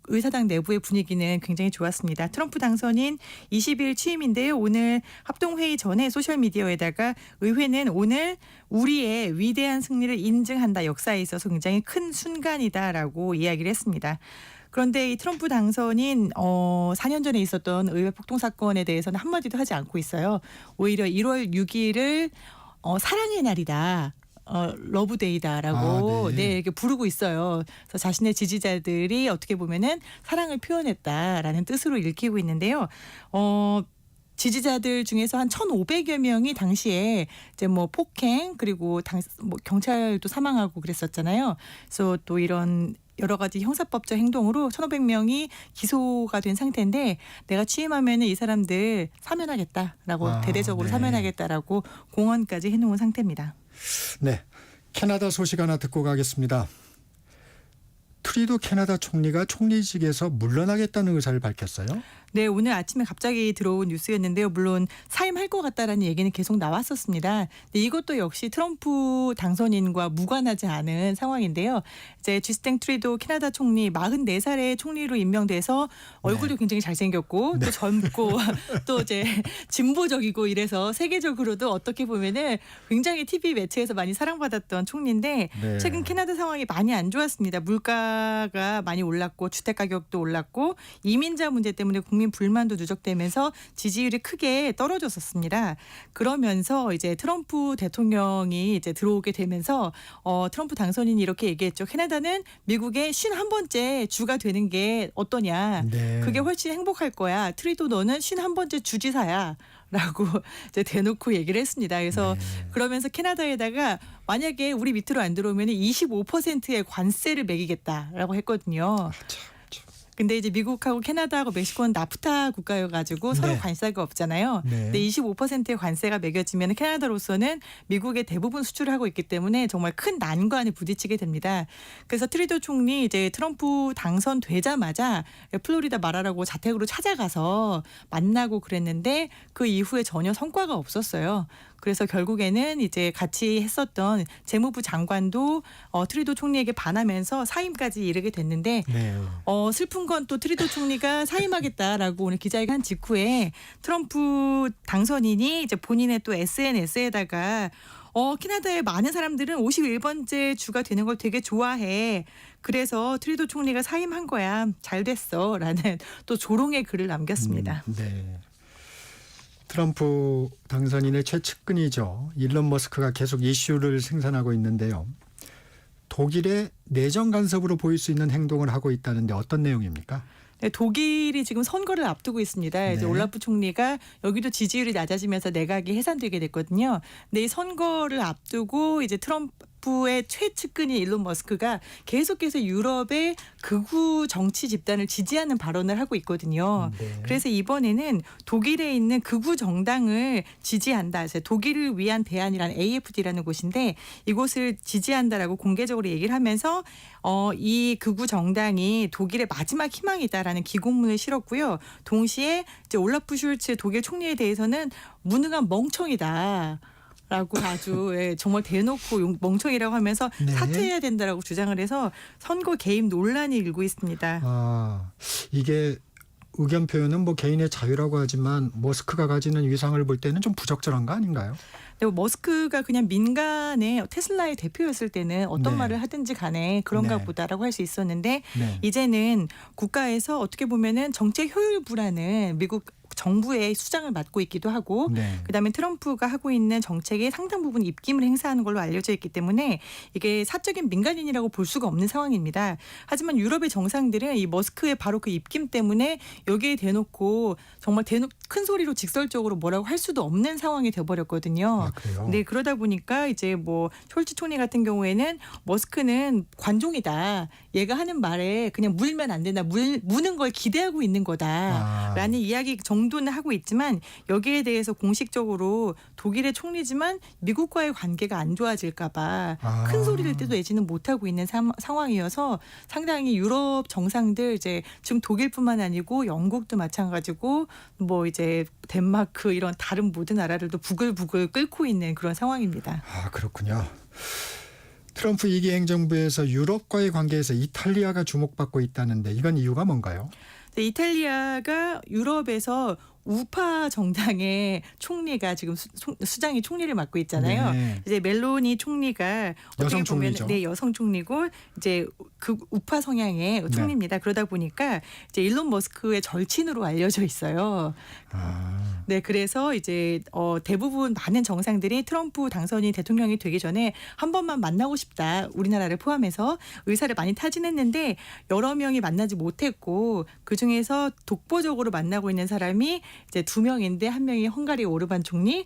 의사당 내부의 분위기는 굉장히 좋았습니다. 트럼프 당선인 20일 취임인데요. 오늘 합동회의 전에 소셜미디어에다가 의회는 오늘 우리의 위대한 승리를 인증한다. 역사에 있어서 굉장히 큰 순간이다라고 이야기를 했습니다. 그런데 이 트럼프 당선인 4년 전에 있었던 의회 폭동 사건에 대해서는 한마디도 하지 않고 있어요. 오히려 1월 6일을 사랑의 날이다. 러브데이다라고 네. 이렇게 부르고 있어요. 그래서 자신의 지지자들이 어떻게 보면은 사랑을 표현했다라는 뜻으로 읽히고 있는데요. 지지자들 중에서 한 1,500여 명이 당시에 이제 뭐 폭행 그리고 경찰도 사망하고 그랬었잖아요. 그래서 또 이런 여러 가지 형사법적 행동으로 1,500명이 기소가 된 상태인데 내가 취임하면 이 사람들 사면하겠다라고 대대적으로 네. 사면하겠다라고 공언까지 해놓은 상태입니다. 네, 캐나다 소식 하나 듣고 가겠습니다. 트리도 캐나다 총리가 총리직에서 물러나겠다는 의사를 밝혔어요. 네, 오늘 아침에 갑자기 들어온 뉴스였는데요. 물론 사임할 것 같다라는 얘기는 계속 나왔었습니다. 근데 이것도 역시 트럼프 당선인과 무관하지 않은 상황인데요. 이제 주스틴 트리도 캐나다 총리 44살의 총리로 임명돼서 얼굴도 굉장히 잘생겼고 또 젊고 또 이제 진보적이고 이래서 세계적으로도 어떻게 보면은 굉장히 TV 매체에서 많이 사랑받았던 총리인데 네. 최근 캐나다 상황이 많이 안 좋았습니다. 물가가 많이 올랐고 주택 가격도 올랐고 이민자 문제 때문에 국민 불만도 누적되면서 지지율이 크게 떨어졌었습니다. 그러면서 이제 트럼프 대통령이 이제 들어오게 되면서 트럼프 당선인이 이렇게 얘기했죠. 캐나다는 미국의 51번째 주가 되는 게 어떠냐. 네. 그게 훨씬 행복할 거야. 트리도 너는 51번째 주지사야. 라고 이제 대놓고 얘기를 했습니다. 그래서 그러면서 캐나다에다가 만약에 우리 밑으로 안 들어오면 25%의 관세를 매기겠다라고 했거든요. 근데 이제 미국하고 캐나다하고 멕시코는 나프타 국가여가지고 서로 네. 관세가 없잖아요. 네. 근데 25%의 관세가 매겨지면 캐나다로서는 미국의 대부분 수출을 하고 있기 때문에 정말 큰 난관에 부딪히게 됩니다. 그래서 트루도 총리 이제 트럼프 당선되자마자 플로리다 마라라고 자택으로 찾아가서 만나고 그랬는데 그 이후에 전혀 성과가 없었어요. 그래서 결국에는 이제 같이 했었던 재무부 장관도 트루도 총리에게 반하면서 사임까지 이르게 됐는데 네. 슬픈 건 또 트루도 총리가 사임하겠다라고 오늘 기자회견 한 직후에 트럼프 당선인이 이제 본인의 또 SNS에다가 캐나다의 많은 사람들은 51번째 주가 되는 걸 되게 좋아해. 그래서 트루도 총리가 사임한 거야. 잘 됐어. 라는 또 조롱의 글을 남겼습니다. 네. 트럼프 당선인의 최측근이죠. 일론 머스크가 계속 이슈를 생산하고 있는데요. 독일의 내정 간섭으로 보일 수 있는 행동을 하고 있다는데 어떤 내용입니까? 네, 독일이 지금 선거를 앞두고 있습니다. 이제 네. 올라프 총리가 여기도 지지율이 낮아지면서 내각이 해산되게 됐거든요. 근데 이 선거를 앞두고 이제 트럼프의 최측근인 일론 머스크가 계속해서 유럽의 극우 정치 집단을 지지하는 발언을 하고 있거든요. 네. 그래서 이번에는 독일에 있는 극우 정당을 지지한다. 그래서 독일을 위한 대안이라는 AFD라는 곳인데 이곳을 지지한다라고 공개적으로 얘기를 하면서 이 극우 정당이 독일의 마지막 희망이다라는 기고문을 실었고요. 동시에 이제 올라프 슐츠 독일 총리에 대해서는 무능한 멍청이다. 라고 아주 정말 대놓고 멍청이라고 하면서 네. 사퇴해야 된다라고 주장을 해서 선거 개입 논란이 일고 있습니다. 이게 의견 표현은 뭐 개인의 자유라고 하지만 머스크가 가지는 위상을 볼 때는 좀 부적절한 거 아닌가요? 근데 머스크가 그냥 민간의 테슬라의 대표였을 때는 어떤 네. 말을 하든지 간에 그런가 네. 보다라고 할 수 있었는데 네. 이제는 국가에서 어떻게 보면은 정책 효율부라는 미국 정부의 수장을 맡고 있기도 하고 네. 그다음에 트럼프가 하고 있는 정책의 상당 부분 입김을 행사하는 걸로 알려져 있기 때문에 이게 사적인 민간인이라고 볼 수가 없는 상황입니다. 하지만 유럽의 정상들은 이 머스크의 바로 그 입김 때문에 여기에 대놓고 정말 큰 소리로 직설적으로 뭐라고 할 수도 없는 상황이 돼버렸거든요. 그래요? 네, 그러다 보니까 이제 뭐 숄츠 총리 같은 경우에는 머스크는 관종이다. 얘가 하는 말에 그냥 물면 안 된다. 무는 걸 기대하고 있는 거다라는 이야기 정도는 하고 있지만 여기에 대해서 공식적으로 독일의 총리지만 미국과의 관계가 안 좋아질까 봐 큰 소리를 또 내지는 못하고 있는 상황이어서 상당히 유럽 정상들 이제 지금 독일뿐만 아니고 영국도 마찬가지고 뭐 이제 덴마크 이런 다른 모든 나라들도 부글부글 끓고 있는 그런 상황입니다. 그렇군요. 트럼프 2기 행정부에서 유럽과의 관계에서 이탈리아가 주목받고 있다는데 이건 이유가 뭔가요? 이탈리아가 유럽에서 우파 정당의 총리가 지금 수장이 총리를 맡고 있잖아요. 네. 이제 멜로니 총리가 여성 어떻게 보면 총리죠. 네, 여성 총리고 이제 그 우파 성향의 총리입니다. 그러다 보니까 이제 일론 머스크의 절친으로 알려져 있어요. 네, 그래서 이제 대부분 많은 정상들이 트럼프 당선인 대통령이 되기 전에 한 번만 만나고 싶다. 우리나라를 포함해서 의사를 많이 타진했는데 여러 명이 만나지 못했고 그 중에서 독보적으로 만나고 있는 사람이 이제 2명인데 한 명이 헝가리 오르반 총리,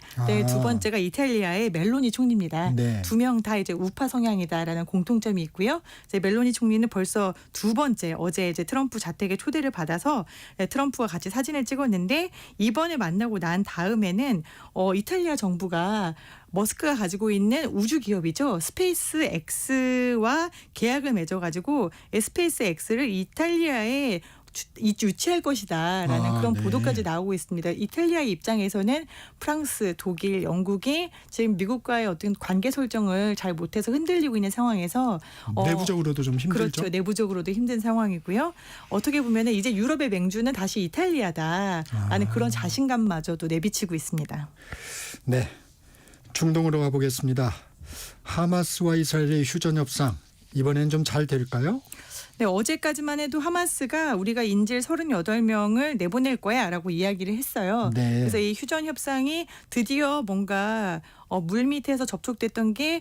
두 번째가 이탈리아의 멜로니 총리입니다. 네. 2명 다 이제 우파 성향이다라는 공통점이 있고요. 이제 멜로니 총리는 벌써 2번째 어제 이제 트럼프 자택에 초대를 받아서 트럼프와 같이 사진을 찍었는데 이번에 만나고 난 다음에는 이탈리아 정부가 머스크가 가지고 있는 우주 기업이죠. 스페이스 X와 계약을 맺어가지고 스페이스 X를 이탈리아에 유치할 것이다라는 그런 네. 보도까지 나오고 있습니다. 이탈리아의 입장에서는 프랑스, 독일, 영국이 지금 미국과의 어떤 관계 설정을 잘 못해서 흔들리고 있는 상황에서 내부적으로도 좀 힘들죠. 그렇죠. 내부적으로도 힘든 상황이고요. 어떻게 보면 이제 유럽의 맹주는 다시 이탈리아다라는 그런 자신감마저도 내비치고 있습니다. 네, 중동으로 가보겠습니다. 하마스와 이스라엘의 휴전 협상 이번엔 좀 잘 될까요? 네, 어제까지만 해도 하마스가 우리가 인질 38명을 내보낼 거야라고 이야기를 했어요. 네. 그래서 이 휴전 협상이 드디어 뭔가 물 밑에서 접촉됐던 게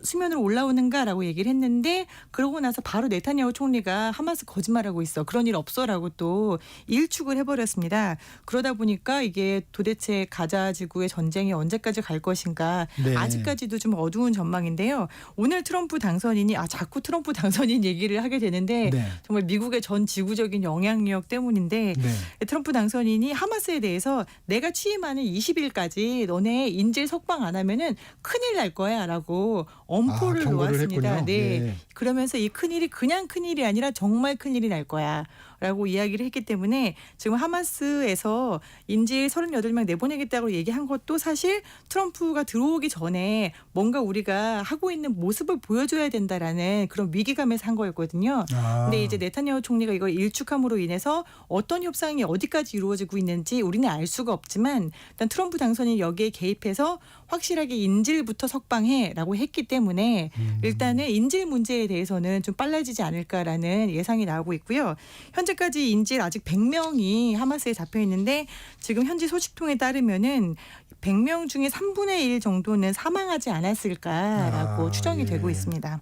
수면으로 올라오는가라고 얘기를 했는데 그러고 나서 바로 네타냐후 총리가 하마스 거짓말하고 있어. 그런 일 없어라고 또 일축을 해버렸습니다. 그러다 보니까 이게 도대체 가자 지구의 전쟁이 언제까지 갈 것인가 네. 아직까지도 좀 어두운 전망인데요. 오늘 트럼프 당선인이 자꾸 트럼프 당선인 얘기를 하게 되는데 네. 정말 미국의 전 지구적인 영향력 때문인데 네. 트럼프 당선인이 하마스에 대해서 내가 취임하는 20일까지 너네 인질 석방 안 하면은 큰일 날 거야라고 엄포를 경고를 놓았습니다. 했군요. 네. 네. 그러면서 이 큰일이 그냥 큰일이 아니라 정말 큰일이 날 거야라고 이야기를 했기 때문에 지금 하마스에서 인질 38명 내보내겠다고 얘기한 것도 사실 트럼프가 들어오기 전에 뭔가 우리가 하고 있는 모습을 보여줘야 된다라는 그런 위기감에서 한 거였거든요. 근데 이제 네타냐후 총리가 이걸 일축함으로 인해서 어떤 협상이 어디까지 이루어지고 있는지 우리는 알 수가 없지만 일단 트럼프 당선인이 여기에 개입해서 확실하게 인질부터 석방해라고 했기 때문에 일단은 인질 문제에 대해서는 좀 빨라지지 않을까라는 예상이 나오고 있고요. 현재까지 인질 아직 100명이 하마스에 잡혀 있는데 지금 현지 소식통에 따르면은 100명 중에 3분의 1 정도는 사망하지 않았을까라고 추정이 되고 있습니다.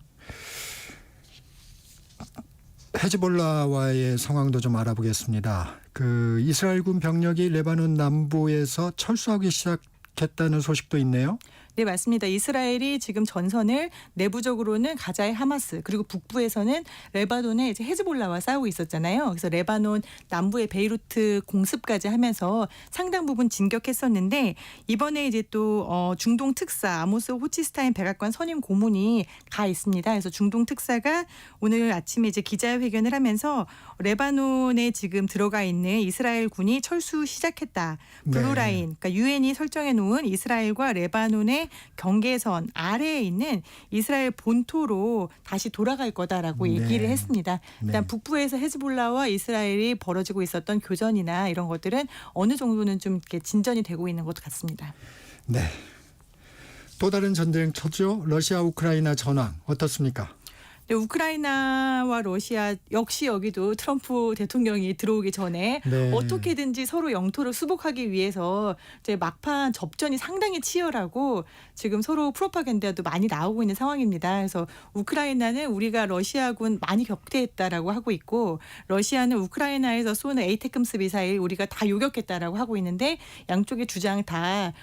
헤즈볼라와의 상황도 좀 알아보겠습니다. 그 이스라엘군 병력이 레바논 남부에서 철수하기 시작했다는 소식도 있네요. 네, 맞습니다. 이스라엘이 지금 전선을 내부적으로는 가자의 하마스 그리고 북부에서는 레바논의 이제 헤즈볼라와 싸우고 있었잖아요. 그래서 레바논 남부의 베이루트 공습까지 하면서 상당 부분 진격했었는데 이번에 이제 또 중동 특사 아모스 호치스타인 백악관 선임 고문이 가 있습니다. 그래서 중동 특사가 오늘 아침에 이제 기자회견을 하면서 레바논에 지금 들어가 있는 이스라엘 군이 철수 시작했다. 블루라인, 그러니까 유엔이 설정해 놓은 이스라엘과 레바논의 경계선 아래에 있는 이스라엘 본토로 다시 돌아갈 거다라고 얘기를 했습니다. 일단 북부에서 헤즈볼라와 이스라엘이 벌어지고 있었던 교전이나 이런 것들은 어느 정도는 좀 이렇게 진전이 되고 있는 것 같습니다. 네. 또 다른 전쟁터죠. 러시아 우크라이나 전황 어떻습니까? 네, 우크라이나와 러시아 역시 여기도 트럼프 대통령이 들어오기 전에 어떻게든지 서로 영토를 수복하기 위해서 이제 막판 접전이 상당히 치열하고 지금 서로 프로파간다도 많이 나오고 있는 상황입니다. 그래서 우크라이나는 우리가 러시아군 많이 격퇴했다라고 하고 있고 러시아는 우크라이나에서 쏘는 에이테크스 미사일 우리가 다 요격했다라고 하고 있는데 양쪽의 주장 다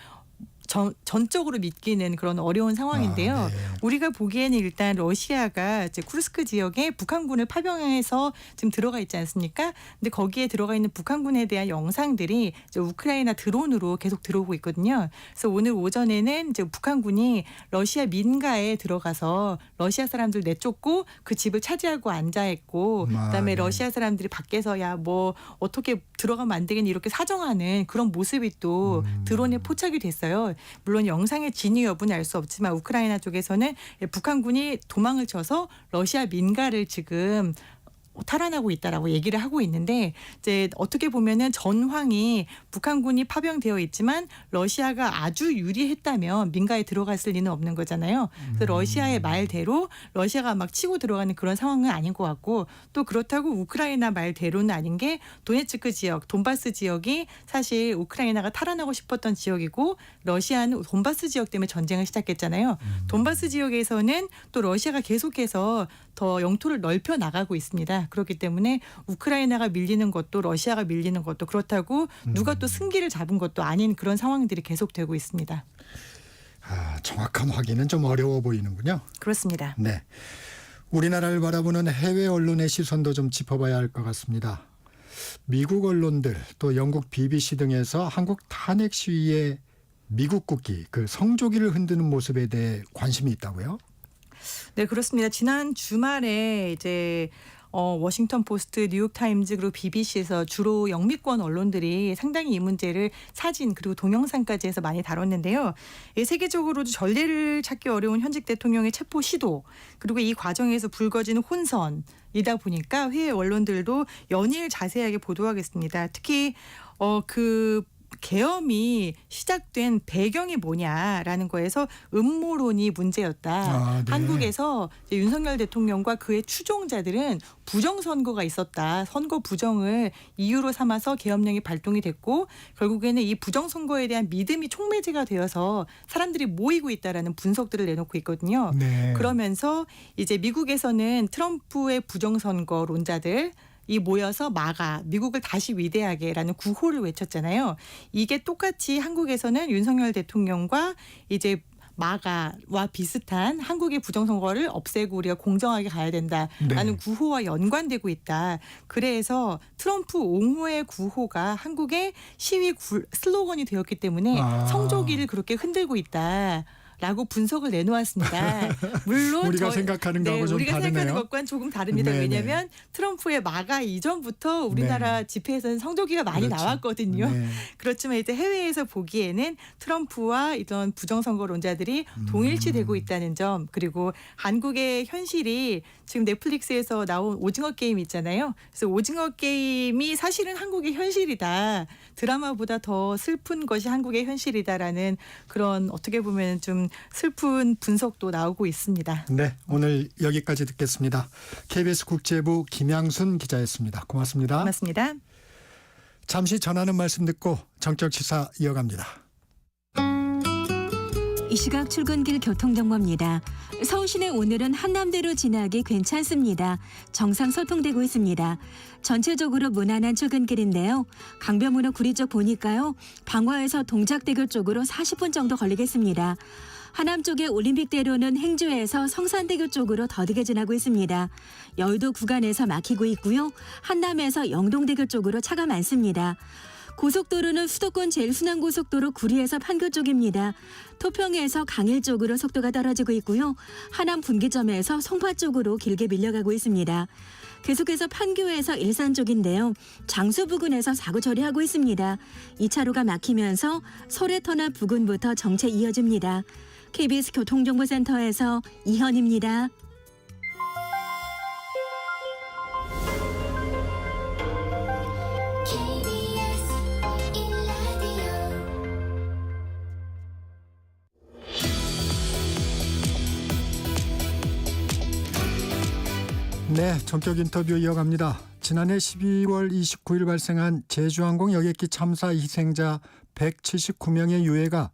전적으로 믿기는 그런 어려운 상황인데요. 우리가 보기에는 일단 러시아가 이제 쿠르스크 지역에 북한군을 파병해서 지금 들어가 있지 않습니까? 근데 거기에 들어가 있는 북한군에 대한 영상들이 이제 우크라이나 드론으로 계속 들어오고 있거든요. 그래서 오늘 오전에는 이제 북한군이 러시아 민가에 들어가서 러시아 사람들 내쫓고 그 집을 차지하고 앉아있고 그다음에 러시아 사람들이 밖에서 야 뭐 어떻게 들어가면 안 되겠니 이렇게 사정하는 그런 모습이 또 드론에 포착이 됐어요. 물론 영상의 진위 여부는 알 수 없지만 우크라이나 쪽에서는 북한군이 도망을 쳐서 러시아 민가를 지금 탈환하고 있다라고 얘기를 하고 있는데 이제 어떻게 보면은 전황이 북한군이 파병되어 있지만 러시아가 아주 유리했다면 민가에 들어갔을 리는 없는 거잖아요. 그래서 러시아의 말대로 러시아가 막 치고 들어가는 그런 상황은 아닌 것 같고 또 그렇다고 우크라이나 말대로는 아닌 게 도네츠크 지역, 돈바스 지역이 사실 우크라이나가 탈환하고 싶었던 지역이고 러시아는 돈바스 지역 때문에 전쟁을 시작했잖아요. 돈바스 지역에서는 또 러시아가 계속해서 더 영토를 넓혀 나가고 있습니다. 그렇기 때문에 우크라이나가 밀리는 것도 러시아가 밀리는 것도 그렇다고 누가 또 승기를 잡은 것도 아닌 그런 상황들이 계속되고 있습니다. 정확한 확인은 좀 어려워 보이는군요. 그렇습니다. 네. 우리나라를 바라보는 해외 언론의 시선도 좀 짚어봐야 할 것 같습니다. 미국 언론들 또 영국 BBC 등에서 한국 탄핵 시위에 미국 국기 그 성조기를 흔드는 모습에 대해 관심이 있다고요? 네, 그렇습니다. 지난 주말에 이제 워싱턴 포스트, 뉴욕 타임즈 그리고 BBC에서 주로 영미권 언론들이 상당히 이 문제를 사진 그리고 동영상까지 해서 많이 다뤘는데요. 세계적으로도 전례를 찾기 어려운 현직 대통령의 체포 시도 그리고 이 과정에서 불거지는 혼선이다 보니까 해외 언론들도 연일 자세하게 보도하겠습니다. 특히 그 계엄이 시작된 배경이 뭐냐라는 거에서 음모론이 문제였다. 아, 네. 한국에서 이제 윤석열 대통령과 그의 추종자들은 부정선거가 있었다. 선거 부정을 이유로 삼아서 계엄령이 발동이 됐고 결국에는 이 부정선거에 대한 믿음이 촉매제가 되어서 사람들이 모이고 있다라는 분석들을 내놓고 있거든요. 네. 그러면서 이제 미국에서는 트럼프의 부정선거론자들 이 모여서 미국을 다시 위대하게라는 구호를 외쳤잖아요. 이게 똑같이 한국에서는 윤석열 대통령과 이제 마가와 비슷한 한국의 부정선거를 없애고 우리가 공정하게 가야 된다라는 네. 구호와 연관되고 있다. 그래서 트럼프 옹호의 구호가 한국의 시위 슬로건이 되었기 때문에 성조기를 그렇게 흔들고 있다. 라고 분석을 내놓았습니다. 물론 우리가 생각하는 거하고 좀 우리가 다르네요. 생각하는 것과는 조금 다릅니다. 네네. 왜냐하면 트럼프의 마가 이전부터 우리나라 집회에서는 성조기가 많이 그렇죠. 나왔거든요. 네. 그렇지만 이제 해외에서 보기에는 트럼프와 이런 부정선거론자들이 동일시되고 있다는 점, 그리고 한국의 현실이 지금 넷플릭스에서 나온 오징어 게임 있잖아요. 그래서 오징어 게임이 사실은 한국의 현실이다. 드라마보다 더 슬픈 것이 한국의 현실이다라는 그런 어떻게 보면 좀 슬픈 분석도 나오고 있습니다. 네, 오늘 여기까지 듣겠습니다. KBS 국제부 김양순 기자였습니다. 고맙습니다. 고맙습니다. 잠시 전하는 말씀 듣고 정적 시사 이어갑니다. 이 시각 출근길 교통정보입니다. 서울시내 오늘은 한남대로 지나기 괜찮습니다. 정상 소통되고 있습니다. 전체적으로 무난한 출근길인데요. 강변북로 구리 쪽 보니까요. 방화에서 동작대교 쪽으로 40분 정도 걸리겠습니다. 하남 쪽의 올림픽대로는 행주에서 성산대교 쪽으로 더디게 지나고 있습니다. 여의도 구간에서 막히고 있고요. 한남에서 영동대교 쪽으로 차가 많습니다. 고속도로는 수도권 제일순환고속도로 구리에서 판교 쪽입니다. 토평에서 강일 쪽으로 속도가 떨어지고 있고요. 하남 분기점에서 송파 쪽으로 길게 밀려가고 있습니다. 계속해서 판교에서 일산 쪽인데요. 장수 부근에서 사고 처리하고 있습니다. 2차로가 막히면서 소래터널 부근부터 정체 이어집니다. KBS 교통정보센터에서 이현입니다. 네, 전격 인터뷰 이어갑니다. 지난해 12월 29일 발생한 제주항공 여객기 참사 희생자 179명의 유해가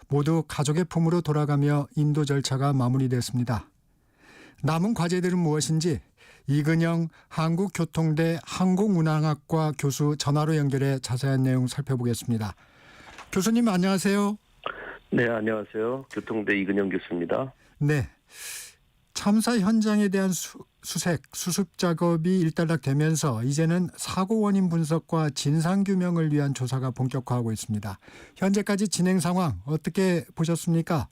모두 가족의 품으로 돌아가며 인도 절차가 마무리됐습니다. 남은 과제들은 무엇인지 이근영 한국교통대 항공운항학과 교수 전화로 연결해 자세한 내용 살펴보겠습니다. 교수님 안녕하세요. 네, 안녕하세요. 교통대 이근영 교수입니다. 네, 참사 현장에 대한 수습 작업이 일단락되면서 이제는 사고 원인 분석과 진상 규명을 위한 조사가 본격화하고 있습니다. 현재까지 진행 상황 어떻게 보셨습니까?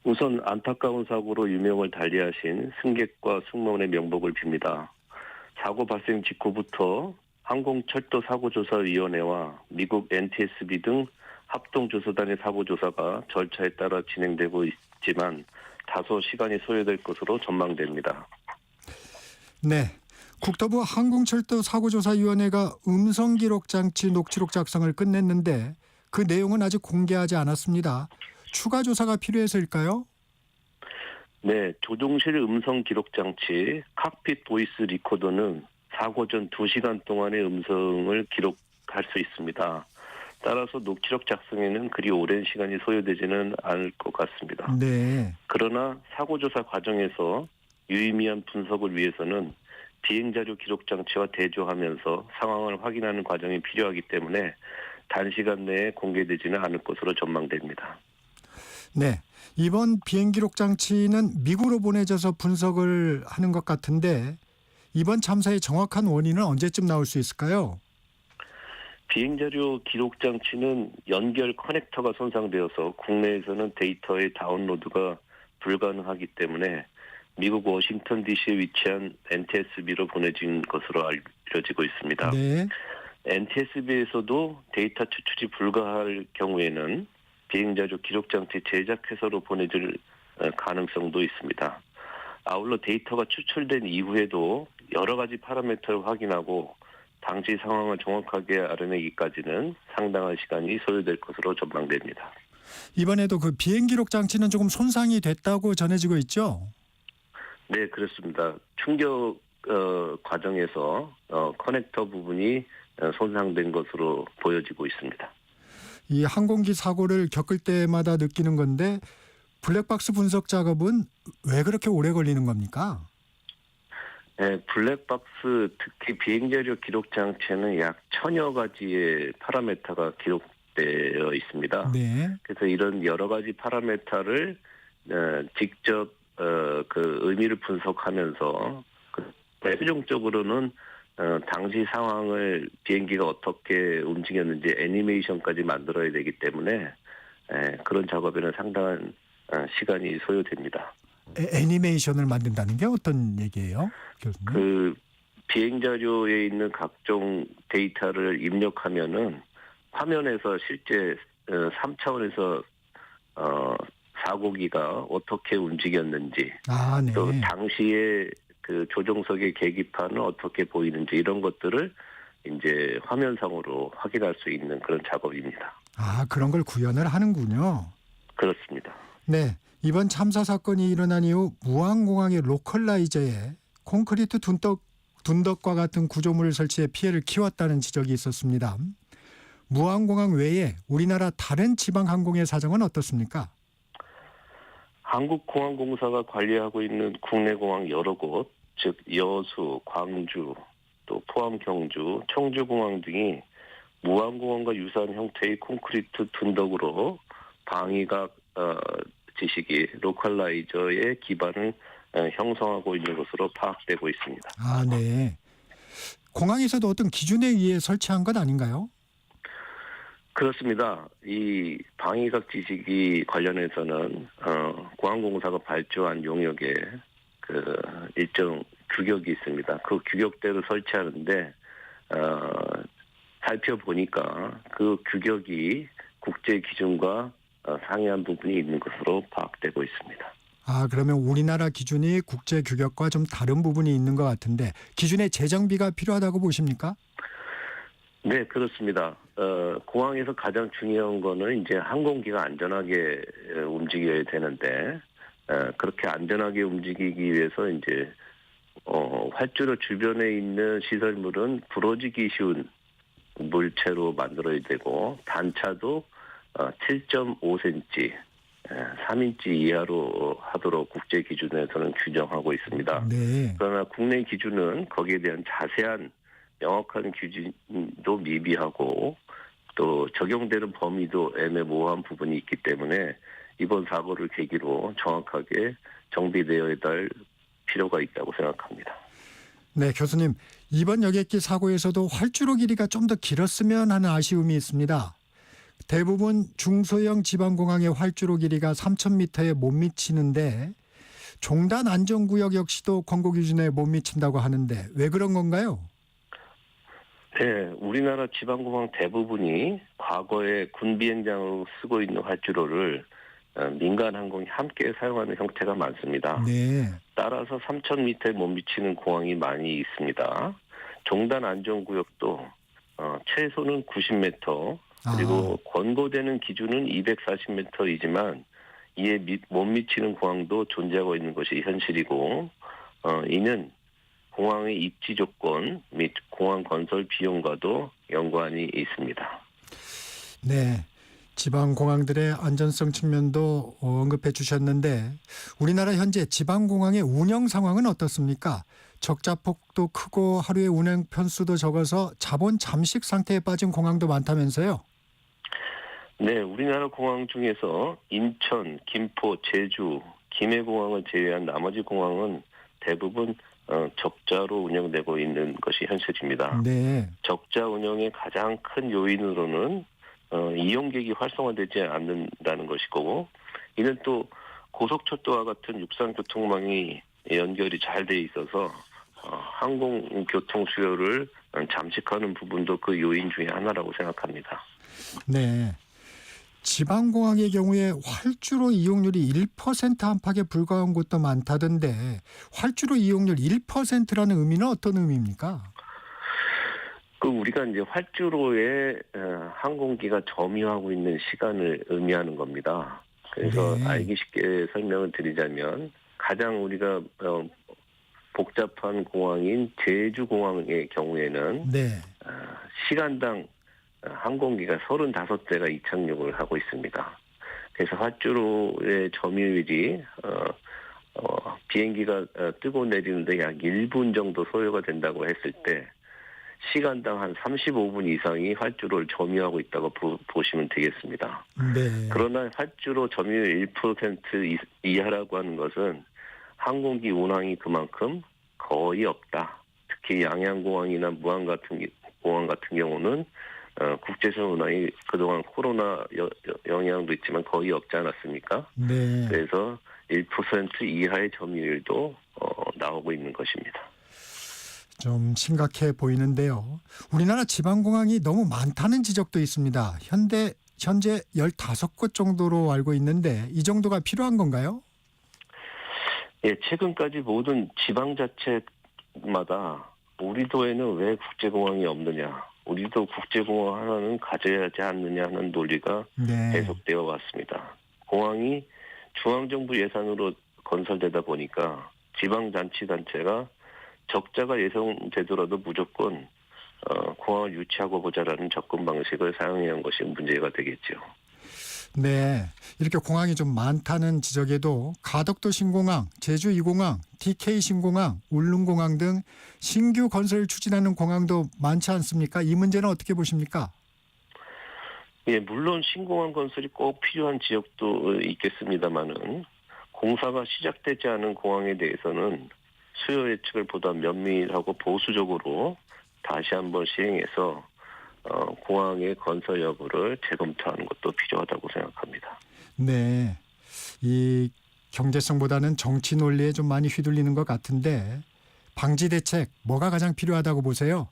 우선 안타까운 사고로 유명을 달리하신 승객과 승무원의 명복을 빕니다. 사고 발생 직후부터 항공철도사고조사위원회와 미국 NTSB 등 합동조사단의 사고조사가 절차에 따라 진행되고 있지만 다소 시간이 소요될 것으로 전망됩니다. 네, 국토부 항공철도사고조사위원회가 음성기록장치 녹취록 작성을 끝냈는데 그 내용은 아직 공개하지 않았습니다. 추가 조사가 필요해서일까요? 네, 조종실 음성기록장치 칵핏 보이스 리코더는 사고 전 2시간 동안의 음성을 기록할 수 있습니다. 따라서 녹취록 작성에는 그리 오랜 시간이 소요되지는 않을 것 같습니다. 네. 그러나 사고조사 과정에서 유의미한 분석을 위해서는 비행자료 기록 장치와 대조하면서 상황을 확인하는 과정이 필요하기 때문에 단시간 내에 공개되지는 않을 것으로 전망됩니다. 네, 이번 비행기록 장치는 미국으로 보내져서 분석을 하는 것 같은데 이번 참사의 정확한 원인은 언제쯤 나올 수 있을까요? 비행자료 기록 장치는 연결 커넥터가 손상되어서 국내에서는 데이터의 다운로드가 불가능하기 때문에 미국 워싱턴 DC에 위치한 NTSB로 보내진 것으로 알려지고 있습니다. 네. NTSB에서도 데이터 추출이 불가할 경우에는 비행자료 기록 장치 제작 회사로 보내질 가능성도 있습니다. 아울러 데이터가 추출된 이후에도 여러 가지 파라미터를 확인하고 당시 상황을 정확하게 알아내기까지는 상당한 시간이 소요될 것으로 전망됩니다. 이번에도 그 비행 기록 장치는 조금 손상이 됐다고 전해지고 있죠. 네, 그렇습니다. 충격 과정에서 커넥터 부분이 손상된 것으로 보여지고 있습니다. 이 항공기 사고를 겪을 때마다 느끼는 건데 블랙박스 분석 작업은 왜 그렇게 오래 걸리는 겁니까? 네, 블랙박스 특히 비행자료 기록 장치에는 약 1000여 가지의 파라미터가 기록되어 있습니다. 네. 그래서 이런 여러 가지 파라미터를 직접 그 의미를 분석하면서 최종적으로는 당시 상황을 비행기가 어떻게 움직였는지 애니메이션까지 만들어야 되기 때문에 그런 작업에는 상당한 시간이 소요됩니다. 애니메이션을 만든다는 게 어떤 얘기예요, 교수님? 그 비행 자료에 있는 각종 데이터를 입력하면은 화면에서 실제 3차원에서 사고기가 어떻게 움직였는지, 네. 또 당시에 그 조종석의 계기판은 어떻게 보이는지 이런 것들을 이제 화면상으로 확인할 수 있는 그런 작업입니다. 그런 걸 구현을 하는군요. 그렇습니다. 네, 이번 참사 사건이 일어난 이후 무안공항의 로컬라이저에 콘크리트 둔덕과 같은 구조물을 설치해 피해를 키웠다는 지적이 있었습니다. 무안공항 외에 우리나라 다른 지방 항공의 사정은 어떻습니까? 한국공항공사가 관리하고 있는 국내 공항 여러 곳, 즉 여수, 광주, 또 포항, 경주, 청주공항 등이 무안공항과 유사한 형태의 콘크리트 둔덕으로 방위각 지식이 로컬라이저의 기반을 형성하고 있는 것으로 파악되고 있습니다. 네. 공항에서도 어떤 기준에 의해 설치한 것 아닌가요? 그렇습니다. 이 방위각 지식이 관련해서는 공항공사가 발주한 용역에 그 일정 규격이 있습니다. 그 규격대로 설치하는데 살펴보니까 그 규격이 국제 기준과 상이한 부분이 있는 것으로 파악되고 있습니다. 그러면 우리나라 기준이 국제 규격과 좀 다른 부분이 있는 것 같은데 기준의 재정비가 필요하다고 보십니까? 네, 그렇습니다. 공항에서 가장 중요한 거는 이제 항공기가 안전하게 움직여야 되는데 그렇게 안전하게 움직이기 위해서 이제 활주로 주변에 있는 시설물은 부러지기 쉬운 물체로 만들어야 되고 단차도 7.5cm, 3인치 이하로 하도록 국제 기준에서는 규정하고 있습니다. 네. 그러나 국내 기준은 거기에 대한 자세한 명확한 기준도 미비하고 또 적용되는 범위도 애매모호한 부분이 있기 때문에 이번 사고를 계기로 정확하게 정비되어야 할 필요가 있다고 생각합니다. 네, 교수님. 이번 여객기 사고에서도 활주로 길이가 좀 더 길었으면 하는 아쉬움이 있습니다. 대부분 중소형 지방공항의 활주로 길이가 3,000m에 못 미치는데 종단 안전구역 역시도 권고 기준에 못 미친다고 하는데 왜 그런 건가요? 네, 우리나라 지방공항 대부분이 과거에 군 비행장으로 쓰고 있는 활주로를 민간 항공이 함께 사용하는 형태가 많습니다. 네. 따라서 3,000m에 못 미치는 공항이 많이 있습니다. 종단 안전구역도 최소는 90m 그리고 권고되는 기준은 240m이지만 이에 못 미치는 공항도 존재하고 있는 것이 현실이고 이는 공항의 입지 조건 및 공항 건설 비용과도 연관이 있습니다. 네. 지방공항들의 안전성 측면도 언급해 주셨는데 우리나라 현재 지방공항의 운영 상황은 어떻습니까? 적자폭도 크고 하루의 운행 편수도 적어서 자본 잠식 상태에 빠진 공항도 많다면서요? 네, 우리나라 공항 중에서 인천, 김포, 제주, 김해공항을 제외한 나머지 공항은 대부분 적자로 운영되고 있는 것이 현실입니다. 네. 적자 운영의 가장 큰 요인으로는 이용객이 활성화되지 않는다는 것이고 이는 또 고속철도와 같은 육상교통망이 연결이 잘 돼 있어서 항공교통 수요를 잠식하는 부분도 그 요인 중에 하나라고 생각합니다. 네. 지방공항의 경우에 활주로 이용률이 1% 안팎에 불과한 곳도 많다던데 활주로 이용률 1%라는 의미는 어떤 의미입니까? 우리가 이제 활주로에 항공기가 점유하고 있는 시간을 의미하는 겁니다. 그래서 네. 알기 쉽게 설명을 드리자면 가장 우리가 복잡한 공항인 제주공항의 경우에는 네. 시간당 항공기가 35대가 이착륙을 하고 있습니다. 그래서 활주로의 점유율이 비행기가 뜨고 내리는데 약 1분 정도 소요가 된다고 했을 때 시간당 한 35분 이상이 활주로를 점유하고 있다고 보시면 되겠습니다. 네. 그러나 활주로 점유율 1% 이하라고 하는 것은 항공기 운항이 그만큼 거의 없다. 특히 양양공항이나 무안 같은 공항 같은 경우는 국제선 운항이 그동안 코로나 영향도 있지만 거의 없지 않았습니까? 네. 그래서 1% 이하의 점유율도 나오고 있는 것입니다. 좀 심각해 보이는데요. 우리나라 지방공항이 너무 많다는 지적도 있습니다. 현재 15곳 정도로 알고 있는데 이 정도가 필요한 건가요? 예, 최근까지 모든 지방자치마다 우리도에는 왜 국제공항이 없느냐, 우리도 국제공항 하나는 가져야 하지 않느냐 하는 논리가 네. 계속되어 왔습니다. 공항이 중앙정부 예산으로 건설되다 보니까 지방자치단체가 적자가 예상되더라도 무조건 공항을 유치하고 보자라는 접근 방식을 사용해야 한 것이 문제가 되겠죠. 네. 이렇게 공항이 좀 많다는 지적에도 가덕도 신공항, 제주 2공항, TK 신공항, 울릉공항 등 신규 건설을 추진하는 공항도 많지 않습니까? 이 문제는 어떻게 보십니까? 예, 물론 신공항 건설이 꼭 필요한 지역도 있겠습니다만은 공사가 시작되지 않은 공항에 대해서는 수요 예측을 보다 면밀하고 보수적으로 다시 한번 시행해서 공항의 건설 여부를 재검토하는 것도 필요하다고 생각합니다. 네. 이 경제성보다는 정치 논리에 좀 많이 휘둘리는 것 같은데 방지 대책 뭐가 가장 필요하다고 보세요?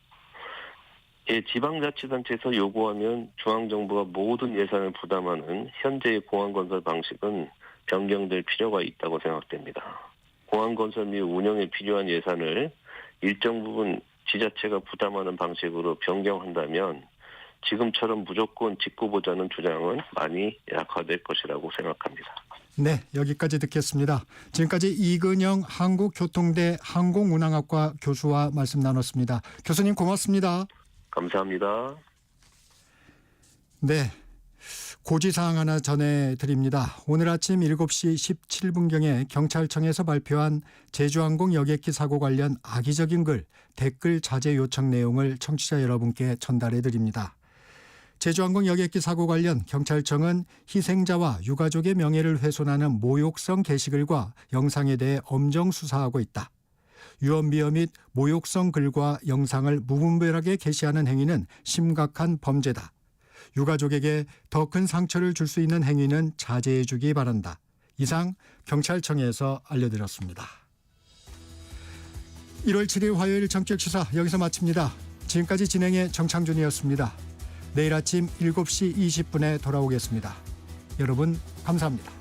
예, 지방자치단체에서 요구하면 중앙정부가 모든 예산을 부담하는 현재의 공항 건설 방식은 변경될 필요가 있다고 생각됩니다. 공항 건설 및 운영에 필요한 예산을 일정 부분 지자체가 부담하는 방식으로 변경한다면 지금처럼 무조건 짓고 보자는 주장은 많이 약화될 것이라고 생각합니다. 네, 여기까지 듣겠습니다. 지금까지 이근영 한국교통대 항공운항학과 교수와 말씀 나눴습니다. 교수님 고맙습니다. 감사합니다. 네. 고지사항 하나 전해드립니다. 오늘 아침 7시 17분경에 경찰청에서 발표한 제주항공 여객기 사고 관련 악의적인 글, 댓글 자제 요청 내용을 청취자 여러분께 전달해드립니다. 제주항공 여객기 사고 관련 경찰청은 희생자와 유가족의 명예를 훼손하는 모욕성 게시글과 영상에 대해 엄정 수사하고 있다. 유언비어 및 모욕성 글과 영상을 무분별하게 게시하는 행위는 심각한 범죄다. 유가족에게 더 큰 상처를 줄 수 있는 행위는 자제해 주기 바란다. 이상 경찰청에서 알려드렸습니다. 1월 7일 화요일 전격시사 여기서 마칩니다. 지금까지 진행의 정창준이었습니다. 내일 아침 7시 20분에 돌아오겠습니다. 여러분 감사합니다.